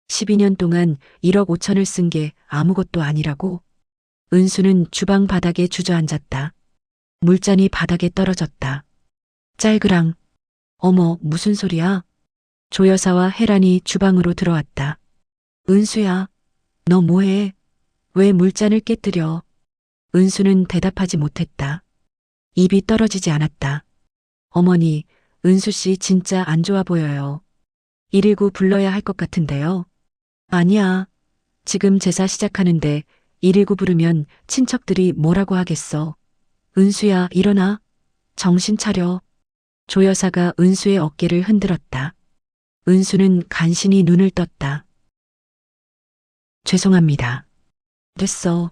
12년 동안 1억 5천을 쓴 게 아무것도 아니라고? 은수는 주방 바닥에 주저앉았다. 물잔이 바닥에 떨어졌다. 짤그랑. 어머, 무슨 소리야? 조 여사와 혜란이 주방으로 들어왔다. 은수야, 너 뭐해? 왜 물잔을 깨뜨려? 은수는 대답하지 못했다. 입이 떨어지지 않았다. 어머니, 은수 씨 진짜 안 좋아 보여요. 119 불러야 할 것 같은데요. 아니야. 지금 제사 시작하는데 119 부르면 친척들이 뭐라고 하겠어. 은수야, 일어나. 정신 차려. 조 여사가 은수의 어깨를 흔들었다. 은수는 간신히 눈을 떴다. 죄송합니다. 됐어.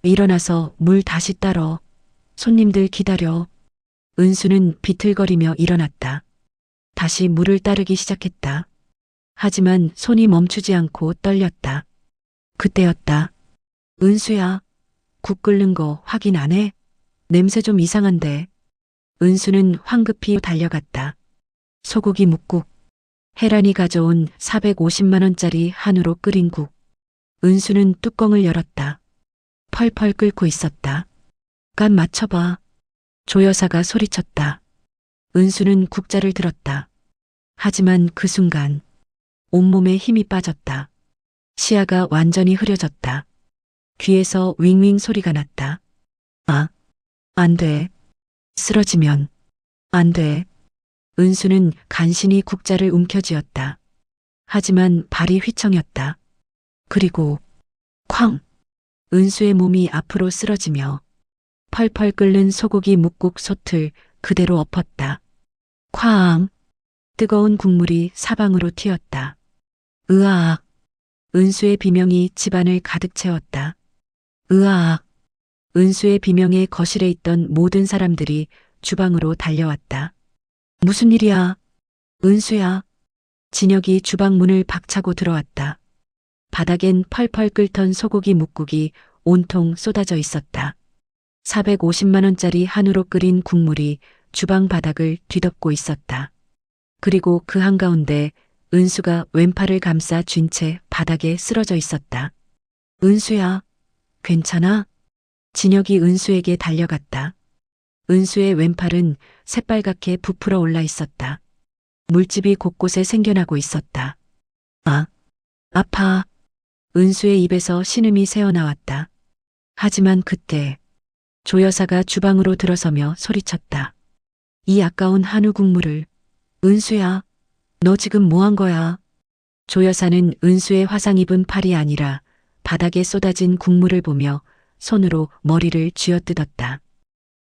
일어나서 물 다시 따러. 손님들 기다려. 은수는 비틀거리며 일어났다. 다시 물을 따르기 시작했다. 하지만 손이 멈추지 않고 떨렸다. 그때였다. 은수야, 국 끓는 거 확인 안 해? 냄새 좀 이상한데. 은수는 황급히 달려갔다. 소고기 묵국. 혜란이 가져온 450만 원짜리 한우로 끓인 국. 은수는 뚜껑을 열었다. 펄펄 끓고 있었다. 간 맞춰봐. 조 여사가 소리쳤다. 은수는 국자를 들었다. 하지만 그 순간 온몸에 힘이 빠졌다. 시야가 완전히 흐려졌다. 귀에서 윙윙 소리가 났다. 아, 안 돼. 쓰러지면 안 돼. 은수는 간신히 국자를 움켜쥐었다. 하지만 발이 휘청였다. 그리고 쾅! 은수의 몸이 앞으로 쓰러지며 펄펄 끓는 소고기 묵국 솥을 그대로 엎었다. 쾅! 뜨거운 국물이 사방으로 튀었다. 으악! 은수의 비명이 집안을 가득 채웠다. 으악! 은수의 비명에 거실에 있던 모든 사람들이 주방으로 달려왔다. 무슨 일이야? 은수야. 진혁이 주방 문을 박차고 들어왔다. 바닥엔 펄펄 끓던 소고기 묵국이 온통 쏟아져 있었다. 450만 원짜리 한우로 끓인 국물이 주방 바닥을 뒤덮고 있었다. 그리고 그 한가운데 은수가 왼팔을 감싸 쥔 채 바닥에 쓰러져 있었다. 은수야, 괜찮아? 진혁이 은수에게 달려갔다. 은수의 왼팔은 새빨갛게 부풀어 올라 있었다. 물집이 곳곳에 생겨나고 있었다. 아, 아파. 은수의 입에서 신음이 새어나왔다. 하지만 그때 조 여사가 주방으로 들어서며 소리쳤다. 이 아까운 한우 국물을. 은수야, 너 지금 뭐 한 거야? 조 여사는 은수의 화상 입은 팔이 아니라 바닥에 쏟아진 국물을 보며 손으로 머리를 쥐어뜯었다.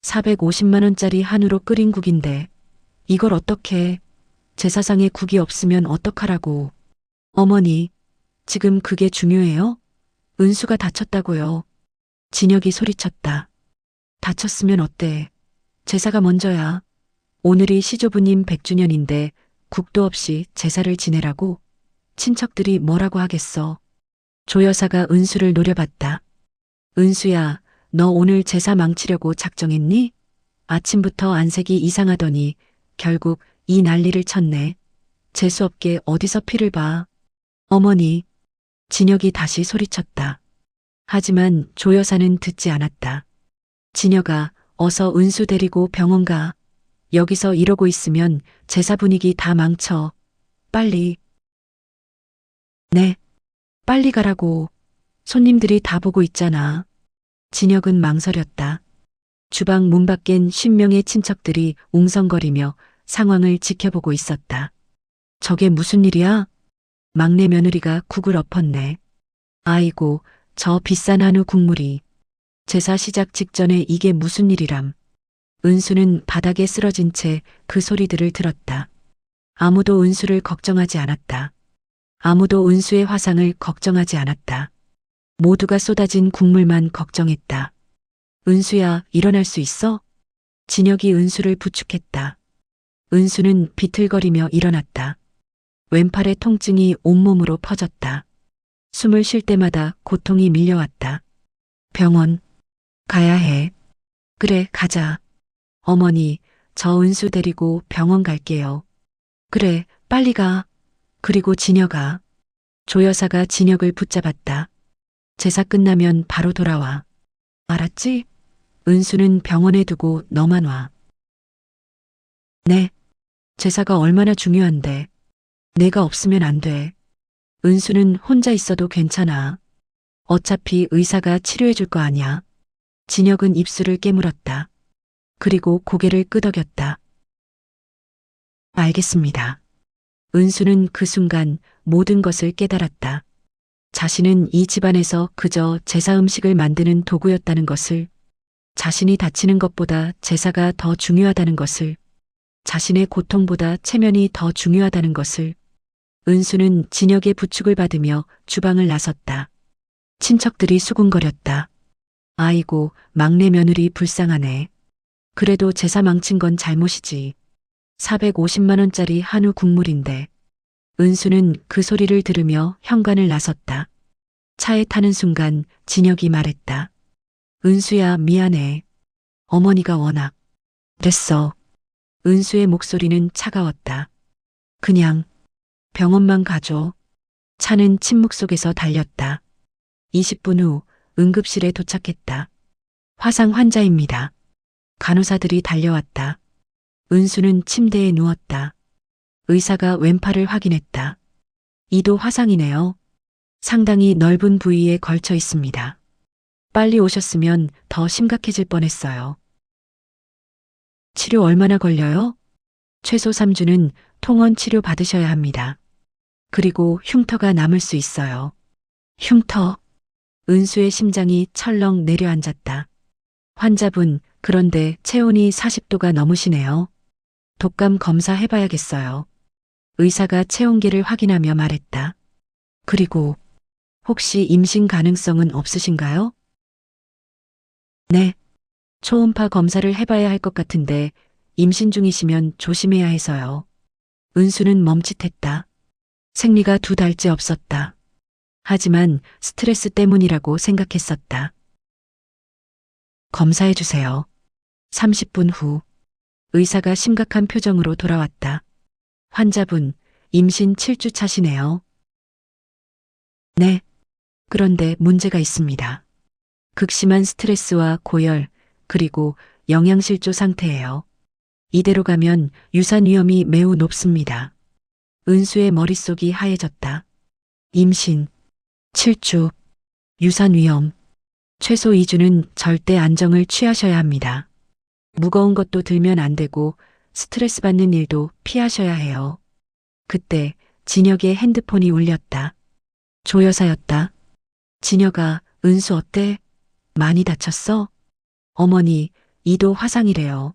450만 원짜리 한우로 끓인 국인데 이걸 어떻게 제사상에 국이 없으면 어떡하라고. 어머니, 지금 그게 중요해요? 은수가 다쳤다고요. 진혁이 소리쳤다. 다쳤으면 어때? 제사가 먼저야. 오늘이 시조부님 100주년인데 국도 없이 제사를 지내라고? 친척들이 뭐라고 하겠어. 조 여사가 은수를 노려봤다. 은수야, 너 오늘 제사 망치려고 작정했니? 아침부터 안색이 이상하더니 결국 이 난리를 쳤네. 재수없게 어디서 피를 봐. 어머니, 진혁이 다시 소리쳤다. 하지만 조 여사는 듣지 않았다. 진혁아, 어서 은수 데리고 병원 가. 여기서 이러고 있으면 제사 분위기 다 망쳐. 빨리. 네, 빨리 가라고. 손님들이 다 보고 있잖아. 진혁은 망설였다. 주방 문 밖엔 10명의 친척들이 웅성거리며 상황을 지켜보고 있었다. 저게 무슨 일이야? 막내 며느리가 국을 엎었네. 아이고, 저 비싼 한우 국물이. 제사 시작 직전에 이게 무슨 일이람. 은수는 바닥에 쓰러진 채 그 소리들을 들었다. 아무도 은수를 걱정하지 않았다. 아무도 은수의 화상을 걱정하지 않았다. 모두가 쏟아진 국물만 걱정했다. 은수야, 일어날 수 있어? 진혁이 은수를 부축했다. 은수는 비틀거리며 일어났다. 왼팔의 통증이 온몸으로 퍼졌다. 숨을 쉴 때마다 고통이 밀려왔다. 병원 가야 해. 그래, 가자. 어머니, 저 은수 데리고 병원 갈게요. 그래, 빨리 가. 그리고 진혁아. 조 여사가 진혁을 붙잡았다. 제사 끝나면 바로 돌아와. 알았지? 은수는 병원에 두고 너만 와. 네. 제사가 얼마나 중요한데. 내가 없으면 안 돼. 은수는 혼자 있어도 괜찮아. 어차피 의사가 치료해 줄 거 아니야. 진혁은 입술을 깨물었다. 그리고 고개를 끄덕였다. 알겠습니다. 은수는 그 순간 모든 것을 깨달았다. 자신은 이 집안에서 그저 제사 음식을 만드는 도구였다는 것을, 자신이 다치는 것보다 제사가 더 중요하다는 것을, 자신의 고통보다 체면이 더 중요하다는 것을. 은수는 진혁의 부축을 받으며 주방을 나섰다. 친척들이 수군거렸다. 아이고, 막내 며느리 불쌍하네. 그래도 제사 망친 건 잘못이지. 450만 원짜리 한우 국물인데. 은수는 그 소리를 들으며 현관을 나섰다. 차에 타는 순간 진혁이 말했다. 은수야, 미안해. 어머니가 워낙. 됐어. 은수의 목소리는 차가웠다. 그냥 병원만 가줘. 차는 침묵 속에서 달렸다. 20분 후 응급실에 도착했다. 화상 환자입니다. 간호사들이 달려왔다. 은수는 침대에 누웠다. 의사가 왼팔을 확인했다. 이도 화상이네요. 상당히 넓은 부위에 걸쳐 있습니다. 빨리 오셨으면 더 심각해질 뻔했어요. 치료 얼마나 걸려요? 최소 3주는 통원 치료 받으셔야 합니다. 그리고 흉터가 남을 수 있어요. 흉터. 은수의 심장이 철렁 내려앉았다. 환자분, 그런데 체온이 40도가 넘으시네요. 독감 검사 해봐야겠어요. 의사가 체온계를 확인하며 말했다. 그리고 혹시 임신 가능성은 없으신가요? 네. 초음파 검사를 해봐야 할 것 같은데 임신 중이시면 조심해야 해서요. 은수는 멈칫했다. 생리가 2달째 없었다. 하지만 스트레스 때문이라고 생각했었다. 검사해주세요. 30분 후 의사가 심각한 표정으로 돌아왔다. 환자분, 임신 7주 차시네요. 네. 그런데 문제가 있습니다. 극심한 스트레스와 고열, 그리고 영양실조 상태예요. 이대로 가면 유산 위험이 매우 높습니다. 은수의 머릿속이 하얘졌다. 임신 7주, 유산 위험. 최소 2주는 절대 안정을 취하셔야 합니다. 무거운 것도 들면 안 되고 스트레스 받는 일도 피하셔야 해요. 그때 진혁의 핸드폰이 울렸다. 조 여사였다. 진혁아, 은수 어때? 많이 다쳤어? 어머니, 이도 화상이래요.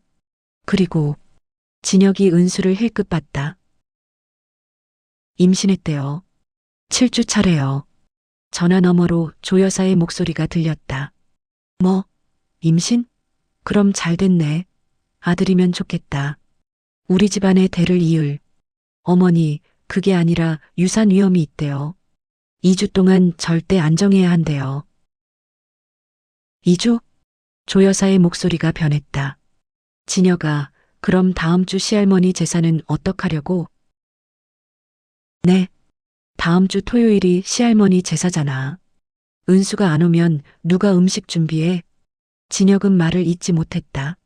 그리고 진혁이 은수를 힐끗 봤다. 임신했대요. 7주 차래요. 전화 너머로 조 여사의 목소리가 들렸다. 뭐? 임신? 그럼 잘 됐네. 아들이면 좋겠다. 우리 집안의 대를 이을. 어머니, 그게 아니라 유산 위험이 있대요. 2주 동안 절대 안정해야 한대요. 2주? 조 여사의 목소리가 변했다. 진혁아, 그럼 다음 주 시할머니 제사는 어떡하려고? 네. 다음 주 토요일이 시할머니 제사잖아. 은수가 안 오면 누가 음식 준비해? 진혁은 말을 잇지 못했다.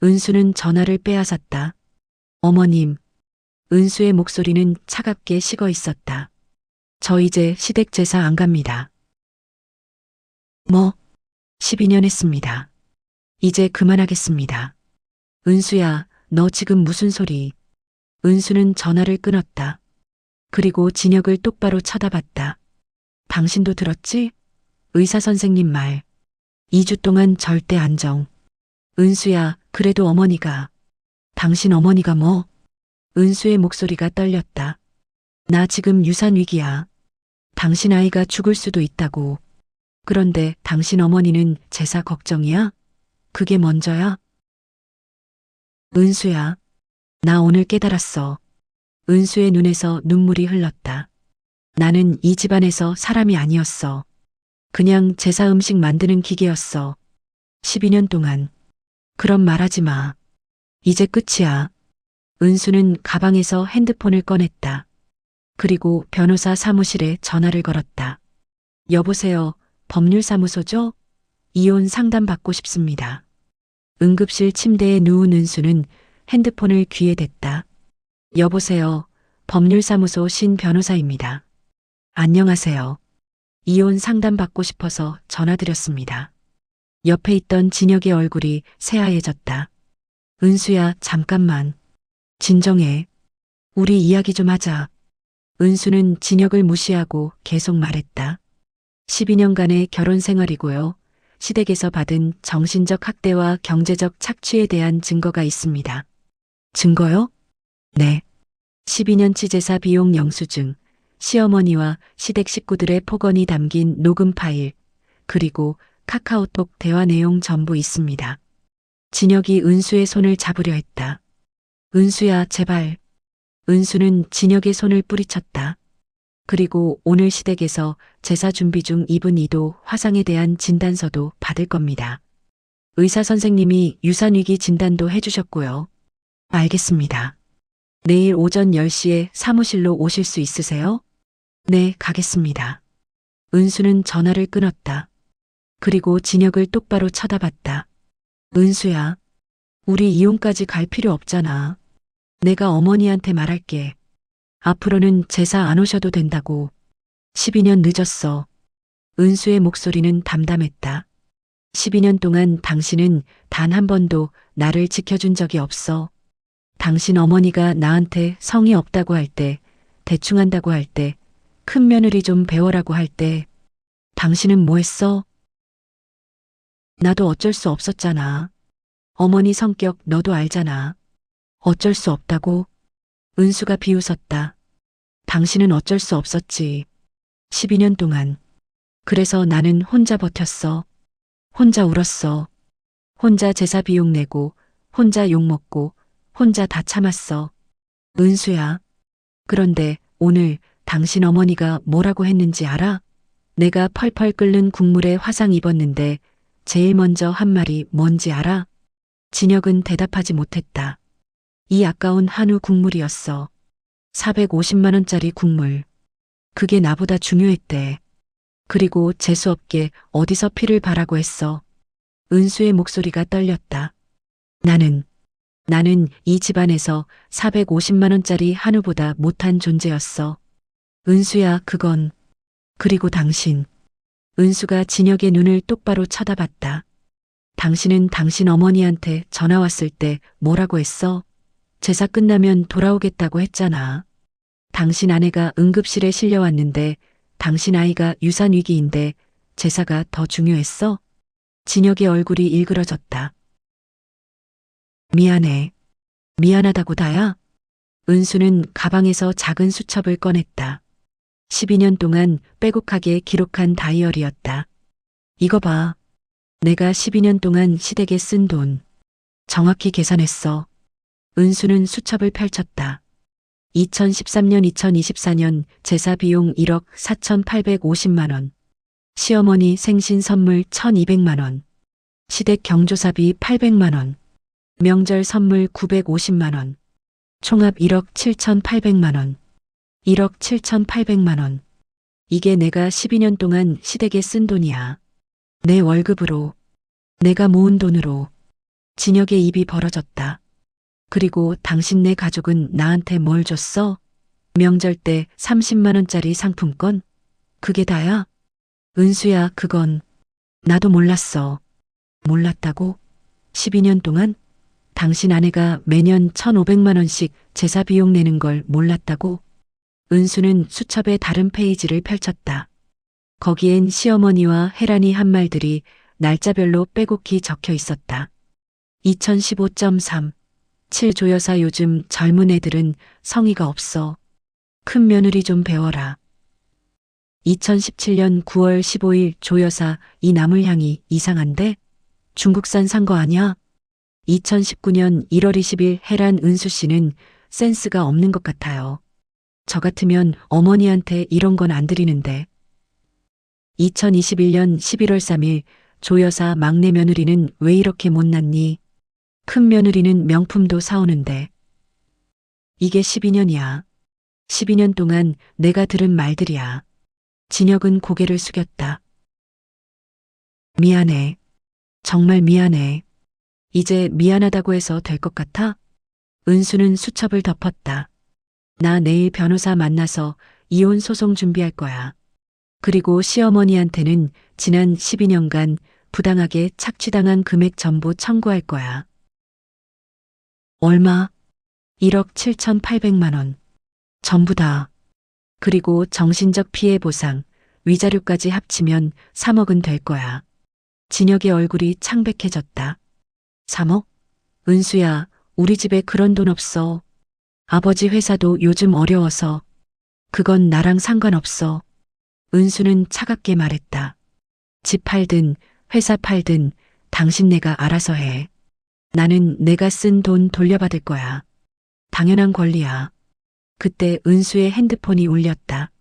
은수는 전화를 빼앗았다. 어머님. 은수의 목소리는 차갑게 식어 있었다. 저 이제 시댁 제사 안 갑니다. 뭐? 12년 했습니다. 이제 그만하겠습니다. 은수야, 너 지금 무슨 소리? 은수는 전화를 끊었다. 그리고 진혁을 똑바로 쳐다봤다. 당신도 들었지? 의사 선생님 말. 2주 동안 절대 안정. 은수야, 그래도 어머니가. 당신 어머니가 뭐? 은수의 목소리가 떨렸다. 나 지금 유산 위기야. 당신 아이가 죽을 수도 있다고. 그런데 당신 어머니는 제사 걱정이야? 그게 먼저야? 은수야, 나 오늘 깨달았어. 은수의 눈에서 눈물이 흘렀다. 나는 이 집안에서 사람이 아니었어. 그냥 제사 음식 만드는 기계였어. 12년 동안. 그런 말하지 마. 이제 끝이야. 은수는 가방에서 핸드폰을 꺼냈다. 그리고 변호사 사무실에 전화를 걸었다. 여보세요, 법률사무소죠? 이혼 상담 받고 싶습니다. 응급실 침대에 누운 은수는 핸드폰을 귀에 댔다. 여보세요, 법률사무소 신 변호사입니다. 안녕하세요. 이혼 상담 받고 싶어서 전화드렸습니다. 옆에 있던 진혁의 얼굴이 새하얘졌다. 은수야, 잠깐만. 진정해. 우리 이야기 좀 하자. 은수는 진혁을 무시하고 계속 말했다. 12년간의 결혼 생활이고요. 시댁에서 받은 정신적 학대와 경제적 착취에 대한 증거가 있습니다. 증거요? 네. 12년치 제사 비용 영수증, 시어머니와 시댁 식구들의 폭언이 담긴 녹음 파일, 그리고 카카오톡 대화 내용 전부 있습니다. 진혁이 은수의 손을 잡으려 했다. 은수야, 제발. 은수는 진혁의 손을 뿌리쳤다. 그리고 오늘 시댁에서 제사 준비 중 입은 이도 화상에 대한 진단서도 받을 겁니다. 의사 선생님이 유산위기 진단도 해주셨고요. 알겠습니다. 내일 오전 10시에 사무실로 오실 수 있으세요? 네, 가겠습니다. 은수는 전화를 끊었다. 그리고 진혁을 똑바로 쳐다봤다. 은수야, 우리 이혼까지 갈 필요 없잖아. 내가 어머니한테 말할게. 앞으로는 제사 안 오셔도 된다고. 12년 늦었어. 은수의 목소리는 담담했다. 12년 동안 당신은 단 한 번도 나를 지켜준 적이 없어. 당신 어머니가 나한테 성의 없다고 할 때, 대충 한다고 할 때, 큰 며느리 좀 배워라고 할 때, 당신은 뭐 했어? 나도 어쩔 수 없었잖아. 어머니 성격 너도 알잖아. 어쩔 수 없다고? 은수가 비웃었다. 당신은 어쩔 수 없었지. 12년 동안. 그래서 나는 혼자 버텼어. 혼자 울었어. 혼자 제사 비용 내고, 혼자 욕먹고, 혼자 다 참았어. 은수야. 그런데 오늘 당신 어머니가 뭐라고 했는지 알아? 내가 펄펄 끓는 국물에 화상 입었는데 제일 먼저 한 말이 뭔지 알아? 진혁은 대답하지 못했다. 이 아까운 한우 국물이었어. 450만 원짜리 국물. 그게 나보다 중요했대. 그리고 재수없게 어디서 피를 바라고 했어. 은수의 목소리가 떨렸다. 나는 이 집안에서 450만 원짜리 한우보다 못한 존재였어. 은수야, 그건. 그리고 당신. 은수가 진혁의 눈을 똑바로 쳐다봤다. 당신은 당신 어머니한테 전화 왔을 때 뭐라고 했어? 제사 끝나면 돌아오겠다고 했잖아. 당신 아내가 응급실에 실려왔는데 당신 아이가 유산위기인데 제사가 더 중요했어? 진혁의 얼굴이 일그러졌다. 미안해. 미안하다고 다야? 은수는 가방에서 작은 수첩을 꺼냈다. 12년 동안 빼곡하게 기록한 다이어리였다. 이거 봐. 내가 12년 동안 시댁에 쓴 돈. 정확히 계산했어. 은수는 수첩을 펼쳤다. 2013년 2024년 제사 비용 1억 4,850만 원. 시어머니 생신 선물 1,200만 원. 시댁 경조사비 800만 원. 명절 선물 950만 원. 총합 1억 7,800만 원. 1억 7,800만 원. 이게 내가 12년 동안 시댁에 쓴 돈이야. 내 월급으로. 내가 모은 돈으로. 진혁의 입이 벌어졌다. 그리고 당신네 가족은 나한테 뭘 줬어? 명절 때 30만 원짜리 상품권? 그게 다야? 은수야, 그건. 나도 몰랐어. 몰랐다고? 12년 동안? 당신 아내가 매년 1,500만 원씩 제사 비용 내는 걸 몰랐다고? 은수는 수첩의 다른 페이지를 펼쳤다. 거기엔 시어머니와 혜란이 한 말들이 날짜별로 빼곡히 적혀 있었다. 2015.3 7조여사 요즘 젊은 애들은 성의가 없어. 큰 며느리 좀 배워라. 2017년 9월 15일 조여사 이 나물향이 이상한데? 중국산 산 거 아니야? 2019년 1월 20일 혜란 은수 씨는 센스가 없는 것 같아요. 저 같으면 어머니한테 이런 건 안 드리는데. 2021년 11월 3일 조여사 막내 며느리는 왜 이렇게 못났니? 큰 며느리는 명품도 사오는데. 이게 12년이야. 12년 동안 내가 들은 말들이야. 진혁은 고개를 숙였다. 미안해. 정말 미안해. 이제 미안하다고 해서 될 것 같아? 은수는 수첩을 덮었다. 나 내일 변호사 만나서 이혼 소송 준비할 거야. 그리고 시어머니한테는 지난 12년간 부당하게 착취당한 금액 전부 청구할 거야. 얼마? 1억 7,800만 원. 전부 다. 그리고 정신적 피해 보상, 위자료까지 합치면 3억은 될 거야. 진혁의 얼굴이 창백해졌다. 3억? 은수야, 우리 집에 그런 돈 없어. 아버지 회사도 요즘 어려워서. 그건 나랑 상관없어. 은수는 차갑게 말했다. 집 팔든 회사 팔든 당신네가 알아서 해. 나는 내가 쓴 돈 돌려받을 거야. 당연한 권리야. 그때 은수의 핸드폰이 울렸다.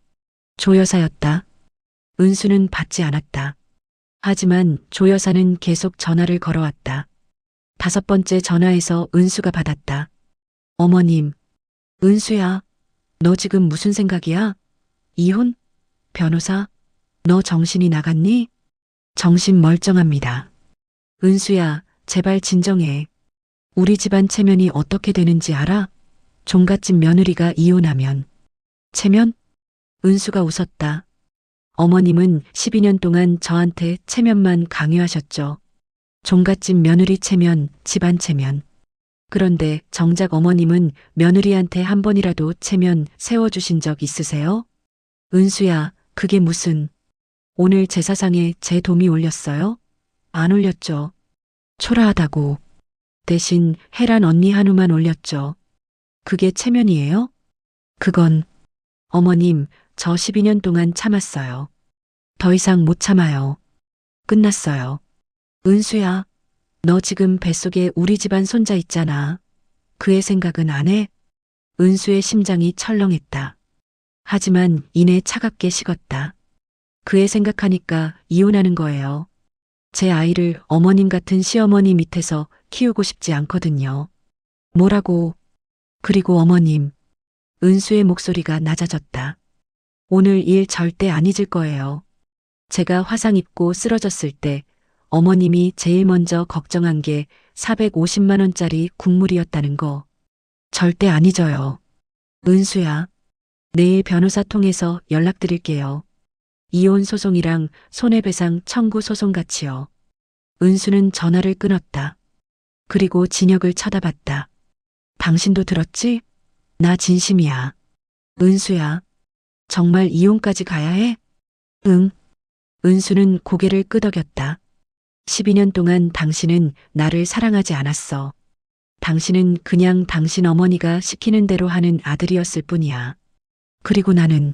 조 여사였다. 은수는 받지 않았다. 하지만 조 여사는 계속 전화를 걸어왔다. 5번째 전화에서 은수가 받았다. 어머님, 은수야, 너 지금 무슨 생각이야? 이혼? 변호사? 너 정신이 나갔니? 정신 멀쩡합니다. 은수야, 제발 진정해. 우리 집안 체면이 어떻게 되는지 알아? 종갓집 며느리가 이혼하면. 체면? 은수가 웃었다. 어머님은 12년 동안 저한테 체면만 강요하셨죠. 종갓집 며느리 체면, 집안 체면. 그런데 정작 어머님은 며느리한테 한 번이라도 체면 세워주신 적 있으세요? 은수야, 그게 무슨. 오늘 제사상에 제 도미 올렸어요? 안 올렸죠. 초라하다고. 대신 혜란 언니 한우만 올렸죠. 그게 체면이에요? 그건. 어머님, 저 12년 동안 참았어요. 더 이상 못 참아요. 끝났어요. 은수야, 너 지금 뱃속에 우리 집안 손자 있잖아. 그의 생각은 안 해? 은수의 심장이 철렁했다. 하지만 이내 차갑게 식었다. 그의 생각하니까 이혼하는 거예요. 제 아이를 어머님 같은 시어머니 밑에서 키우고 싶지 않거든요. 뭐라고? 그리고 어머님. 은수의 목소리가 낮아졌다. 오늘 일 절대 안 잊을 거예요. 제가 화상 입고 쓰러졌을 때 어머님이 제일 먼저 걱정한 게 450만 원짜리 국물이었다는 거. 절대 안 잊어요. 은수야, 내일 변호사 통해서 연락드릴게요. 이혼 소송이랑 손해배상 청구 소송 같이요. 은수는 전화를 끊었다. 그리고 진혁을 쳐다봤다. 당신도 들었지? 나 진심이야. 은수야, 정말 이혼까지 가야 해? 응. 은수는 고개를 끄덕였다. 12년 동안 당신은 나를 사랑하지 않았어. 당신은 그냥 당신 어머니가 시키는 대로 하는 아들이었을 뿐이야. 그리고 나는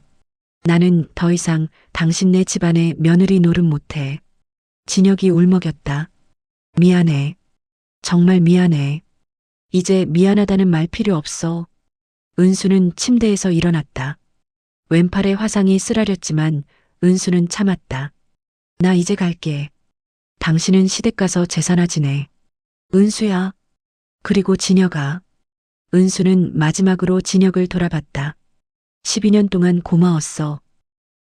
더 이상 당신네 집안의 며느리 노릇 못해. 진혁이 울먹였다. 미안해. 정말 미안해. 이제 미안하다는 말 필요 없어. 은수는 침대에서 일어났다. 왼팔에 화상이 쓰라렸지만 은수는 참았다. 나 이제 갈게. 당신은 시댁 가서 제사나 지내. 은수야. 그리고 진혁아. 은수는 마지막으로 진혁을 돌아봤다. 12년 동안 고마웠어.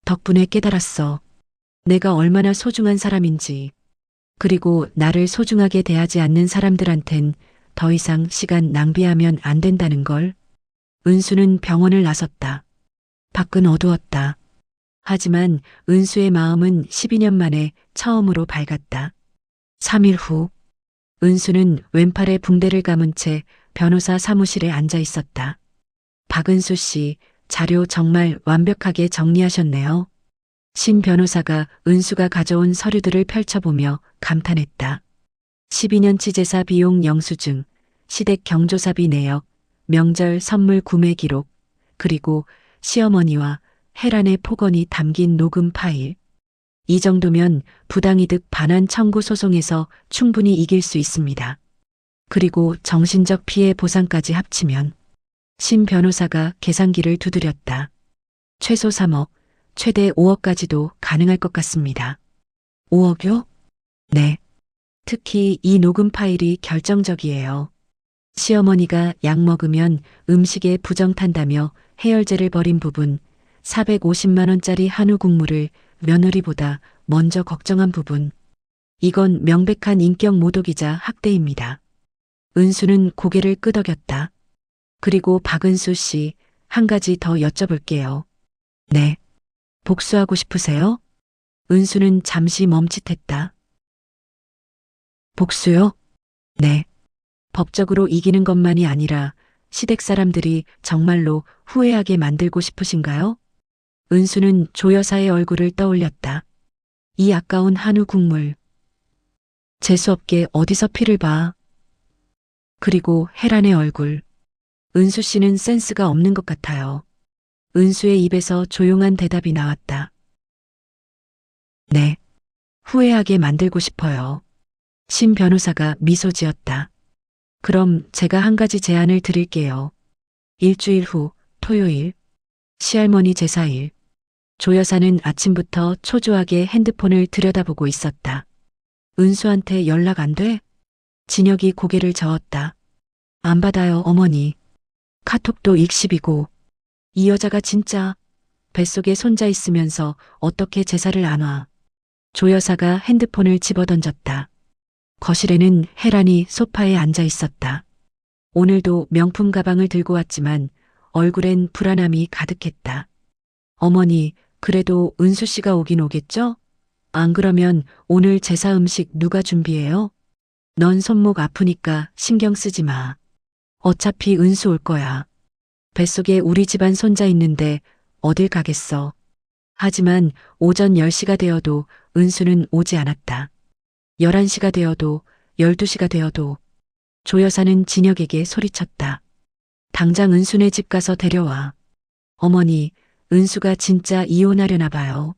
덕분에 깨달았어. 내가 얼마나 소중한 사람인지. 그리고 나를 소중하게 대하지 않는 사람들한텐 더 이상 시간 낭비하면 안 된다는 걸. 은수는 병원을 나섰다. 밖은 어두웠다. 하지만 은수의 마음은 12년 만에 처음으로 밝았다. 3일 후, 은수는 왼팔에 붕대를 감은 채 변호사 사무실에 앉아 있었다. 박은수 씨, 자료 정말 완벽하게 정리하셨네요. 신 변호사가 은수가 가져온 서류들을 펼쳐보며 감탄했다. 12년치 제사 비용 영수증, 시댁 경조사비 내역, 명절 선물 구매 기록, 그리고 시어머니와 혜란의 폭언이 담긴 녹음 파일. 이 정도면 부당이득 반환 청구 소송에서 충분히 이길 수 있습니다. 그리고 정신적 피해 보상까지 합치면 신 변호사가 계산기를 두드렸다. 최소 3억, 최대 5억까지도 가능할 것 같습니다. 5억요? 네. 특히 이 녹음 파일이 결정적이에요. 시어머니가 약 먹으면 음식에 부정 탄다며 해열제를 버린 부분, 450만 원짜리 한우 국물을 며느리보다 먼저 걱정한 부분. 이건 명백한 인격 모독이자 학대입니다. 은수는 고개를 끄덕였다. 그리고 박은수 씨, 한 가지 더 여쭤볼게요. 네. 복수하고 싶으세요? 은수는 잠시 멈칫했다. 복수요? 네. 법적으로 이기는 것만이 아니라 시댁 사람들이 정말로 후회하게 만들고 싶으신가요? 은수는 조 여사의 얼굴을 떠올렸다. 이 아까운 한우 국물. 재수없게 어디서 피를 봐. 그리고 혜란의 얼굴. 은수 씨는 센스가 없는 것 같아요. 은수의 입에서 조용한 대답이 나왔다. 네. 후회하게 만들고 싶어요. 신 변호사가 미소 지었다. 그럼 제가 한 가지 제안을 드릴게요. 일주일 후 토요일 시할머니 제사일. 조 여사는 아침부터 초조하게 핸드폰을 들여다보고 있었다. 은수한테 연락 안 돼? 진혁이 고개를 저었다. 안 받아요, 어머니. 카톡도 익십이고. 이 여자가 진짜 뱃속에 손자 있으면서 어떻게 제사를 안 와. 조 여사가 핸드폰을 집어던졌다. 거실에는 혜란이 소파에 앉아 있었다. 오늘도 명품 가방을 들고 왔지만 얼굴엔 불안함이 가득했다. 어머니, 그래도 은수 씨가 오긴 오겠죠? 안 그러면 오늘 제사 음식 누가 준비해요? 넌 손목 아프니까 신경 쓰지 마. 어차피 은수 올 거야. 뱃속에 우리 집안 손자 있는데 어딜 가겠어. 하지만 오전 10시가 되어도 은수는 오지 않았다. 11시가 되어도 12시가 되어도 조 여사는 진혁에게 소리쳤다. 당장 은수네 집 가서 데려와. 어머니, 은수가 진짜 이혼하려나 봐요.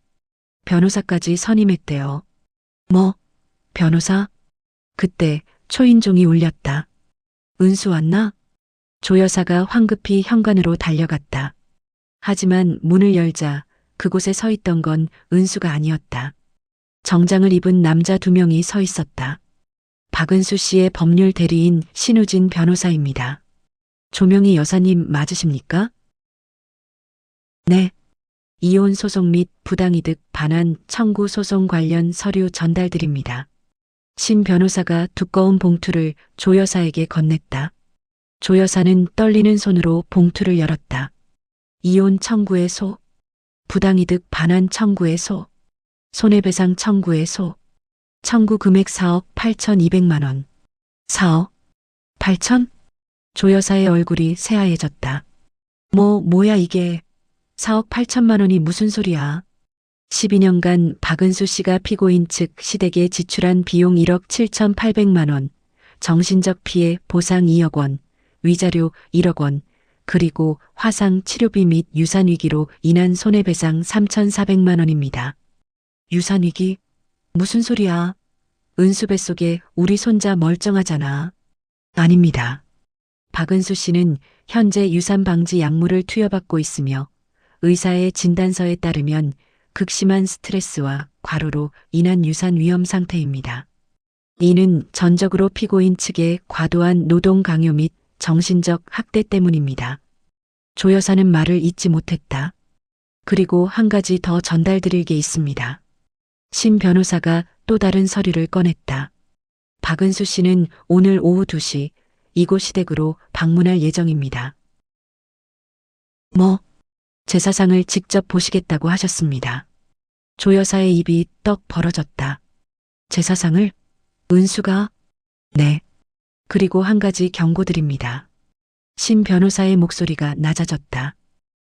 변호사까지 선임했대요. 뭐? 변호사? 그때 초인종이 울렸다. 은수 왔나? 조 여사가 황급히 현관으로 달려갔다. 하지만 문을 열자 그곳에 서 있던 건 은수가 아니었다. 정장을 입은 남자 2명이 서 있었다. 박은수 씨의 법률 대리인 신우진 변호사입니다. 조명희 여사님 맞으십니까? 네. 이혼 소송 및 부당이득 반환 청구 소송 관련 서류 전달드립니다. 신 변호사가 두꺼운 봉투를 조 여사에게 건넸다. 조 여사는 떨리는 손으로 봉투를 열었다. 이혼 청구의 소, 부당이득 반환 청구의 소, 손해배상 청구의 소, 청구 금액 4억 8,200만 원. 4억? 8천? 조 여사의 얼굴이 새하얘졌다. 뭐야 이게. 4억 8천만 원이 무슨 소리야. 12년간 박은수 씨가 피고인 측 시댁에 지출한 비용 1억 7,800만 원, 정신적 피해 보상 2억 원, 위자료 1억 원, 그리고 화상 치료비 및 유산위기로 인한 손해배상 3,400만 원입니다. 유산위기? 무슨 소리야. 은수 뱃속에 우리 손자 멀쩡하잖아. 아닙니다. 박은수 씨는 현재 유산방지 약물을 투여받고 있으며 의사의 진단서에 따르면 극심한 스트레스와 과로로 인한 유산 위험 상태입니다. 이는 전적으로 피고인 측의 과도한 노동 강요 및 정신적 학대 때문입니다. 조 여사는 말을 잇지 못했다. 그리고 한 가지 더 전달드릴 게 있습니다. 신 변호사가 또 다른 서류를 꺼냈다. 박은수 씨는 오늘 오후 2시 이곳 시댁으로 방문할 예정입니다. 뭐? 제사상을 직접 보시겠다고 하셨습니다. 조 여사의 입이 떡 벌어졌다. 제사상을? 은수가? 네. 그리고 한 가지 경고드립니다. 신 변호사의 목소리가 낮아졌다.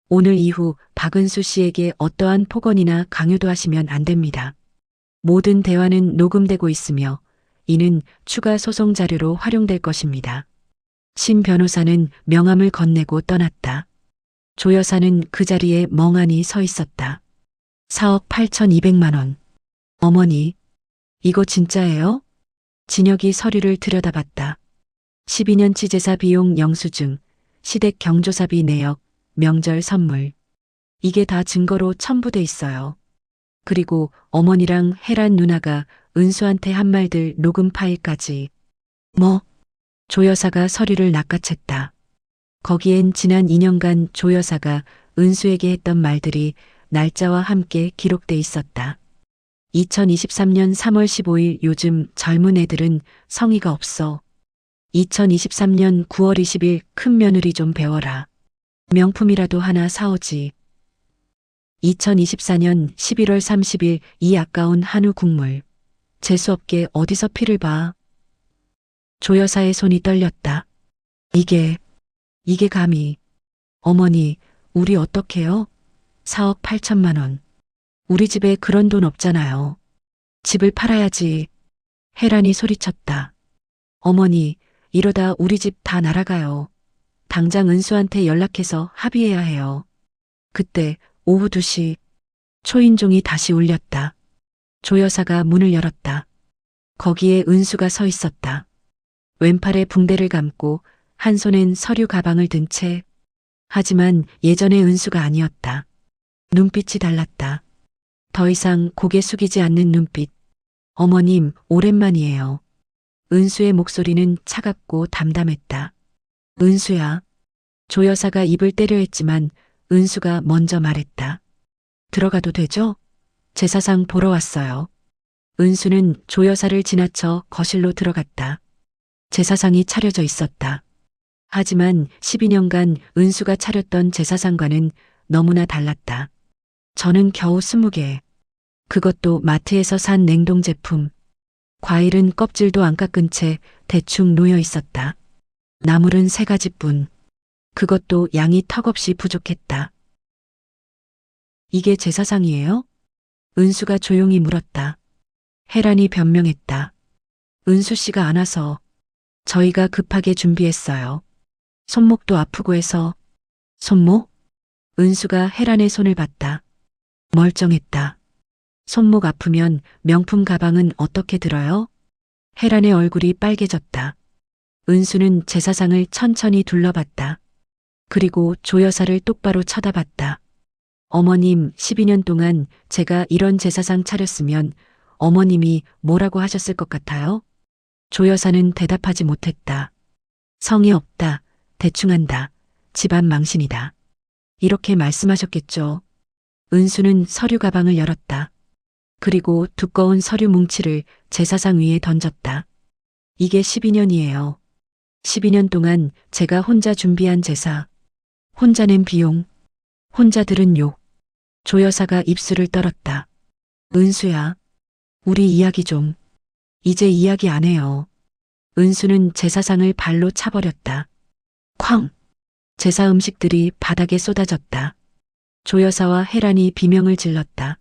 오늘 이후 박은수 씨에게 어떠한 폭언이나 강요도 하시면 안 됩니다. 모든 대화는 녹음되고 있으며 이는 추가 소송 자료로 활용될 것입니다. 신 변호사는 명함을 건네고 떠났다. 조 여사는 그 자리에 멍하니 서 있었다. 4억 8,200만 원. 어머니, 이거 진짜예요? 진혁이 서류를 들여다봤다. 12년치 제사 비용 영수증, 시댁 경조사비 내역, 명절 선물. 이게 다 증거로 첨부돼 있어요. 그리고 어머니랑 혜란 누나가 은수한테 한 말들 녹음 파일까지. 뭐? 조 여사가 서류를 낚아챘다. 거기엔 지난 2년간 조 여사가 은수에게 했던 말들이 날짜와 함께 기록돼 있었다. 2023년 3월 15일 요즘 젊은 애들은 성의가 없어. 2023년 9월 20일 큰 며느리 좀 배워라. 명품이라도 하나 사오지. 2024년 11월 30일 이 아까운 한우 국물. 재수없게 어디서 피를 봐. 조 여사의 손이 떨렸다. 이게 감히. 어머니, 우리 어떡해요? 4억 8천만 원. 우리 집에 그런 돈 없잖아요. 집을 팔아야지. 혜란이 소리쳤다. 어머니, 이러다 우리 집 다 날아가요. 당장 은수한테 연락해서 합의해야 해요. 그때 오후 2시 초인종이 다시 울렸다. 조 여사가 문을 열었다. 거기에 은수가 서 있었다. 왼팔에 붕대를 감고 한 손엔 서류 가방을 든 채. 하지만 예전의 은수가 아니었다. 눈빛이 달랐다. 더 이상 고개 숙이지 않는 눈빛. 어머님, 오랜만이에요. 은수의 목소리는 차갑고 담담했다. 은수야. 조 여사가 입을 때려 했지만 은수가 먼저 말했다. 들어가도 되죠? 제사상 보러 왔어요. 은수는 조 여사를 지나쳐 거실로 들어갔다. 제사상이 차려져 있었다. 하지만 12년간 은수가 차렸던 제사상과는 너무나 달랐다. 저는 겨우 20개. 그것도 마트에서 산 냉동 제품. 과일은 껍질도 안 깎은 채 대충 놓여 있었다. 나물은 3가지뿐. 그것도 양이 턱없이 부족했다. 이게 제사상이에요? 은수가 조용히 물었다. 혜란이 변명했다. 은수 씨가 안 와서 저희가 급하게 준비했어요. 손목도 아프고 해서. 손목? 은수가 혜란의 손을 봤다. 멀쩡했다. 손목 아프면 명품 가방은 어떻게 들어요? 혜란의 얼굴이 빨개졌다. 은수는 제사상을 천천히 둘러봤다. 그리고 조 여사를 똑바로 쳐다봤다. 어머님, 12년 동안 제가 이런 제사상 차렸으면 어머님이 뭐라고 하셨을 것 같아요? 조 여사는 대답하지 못했다. 성의 없다. 대충 한다. 집안 망신이다. 이렇게 말씀하셨겠죠. 은수는 서류 가방을 열었다. 그리고 두꺼운 서류 뭉치를 제사상 위에 던졌다. 이게 12년이에요. 12년 동안 제가 혼자 준비한 제사. 혼자 낸 비용. 혼자 들은 욕. 조 여사가 입술을 떨었다. 은수야. 우리 이야기 좀. 이제 이야기 안 해요. 은수는 제사상을 발로 차버렸다. 쾅! 제사 음식들이 바닥에 쏟아졌다. 조 여사와 혜란이 비명을 질렀다.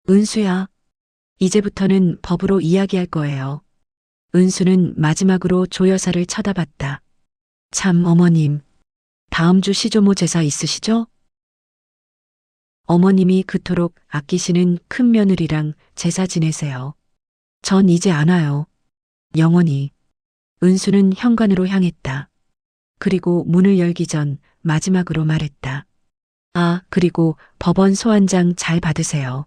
은수야. 이제부터는 법으로 이야기할 거예요. 은수는 마지막으로 조 여사를 쳐다봤다. 참 어머님. 다음 주 시조모 제사 있으시죠? 어머님이 그토록 아끼시는 큰 며느리랑 제사 지내세요. 전 이제 안 와요. 영원히. 은수는 현관으로 향했다. 그리고 문을 열기 전 마지막으로 말했다. 아, 그리고 법원 소환장 잘 받으세요.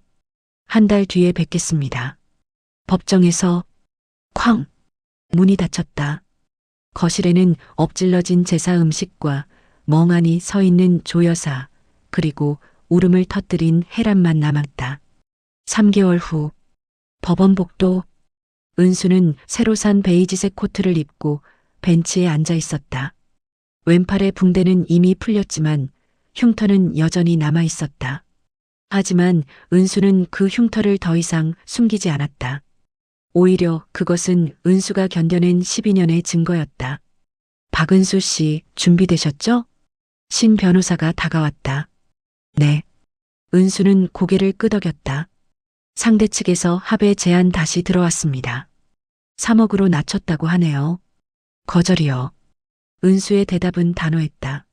한 달 뒤에 뵙겠습니다. 법정에서 쾅! 문이 닫혔다. 거실에는 엎질러진 제사 음식과 멍하니 서 있는 조 여사, 그리고 울음을 터뜨린 혜란만 남았다. 3개월 후 법원 복도. 은수는 새로 산 베이지색 코트를 입고 벤치에 앉아 있었다. 왼팔의 붕대는 이미 풀렸지만 흉터는 여전히 남아 있었다. 하지만 은수는 그 흉터를 더 이상 숨기지 않았다. 오히려 그것은 은수가 견뎌낸 12년의 증거였다. 박은수 씨, 준비되셨죠? 신 변호사가 다가왔다. 네. 은수는 고개를 끄덕였다. 상대 측에서 합의 제안 다시 들어왔습니다. 3억으로 낮췄다고 하네요. 거절이요. 은수의 대답은 단호했다.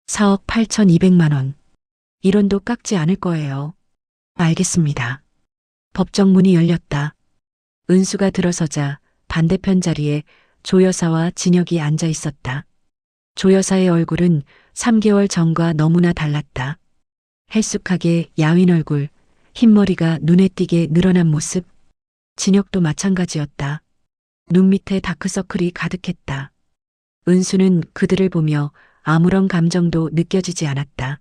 4억 8,200만 원. 1원도 깎지 않을 거예요. 알겠습니다. 법정 문이 열렸다. 은수가 들어서자 반대편 자리에 조 여사와 진혁이 앉아 있었다. 조 여사의 얼굴은 3개월 전과 너무나 달랐다. 헬쑥하게 야윈 얼굴, 흰머리가 눈에 띄게 늘어난 모습. 진혁도 마찬가지였다. 눈 밑에 다크서클이 가득했다. 은수는 그들을 보며 아무런 감정도 느껴지지 않았다.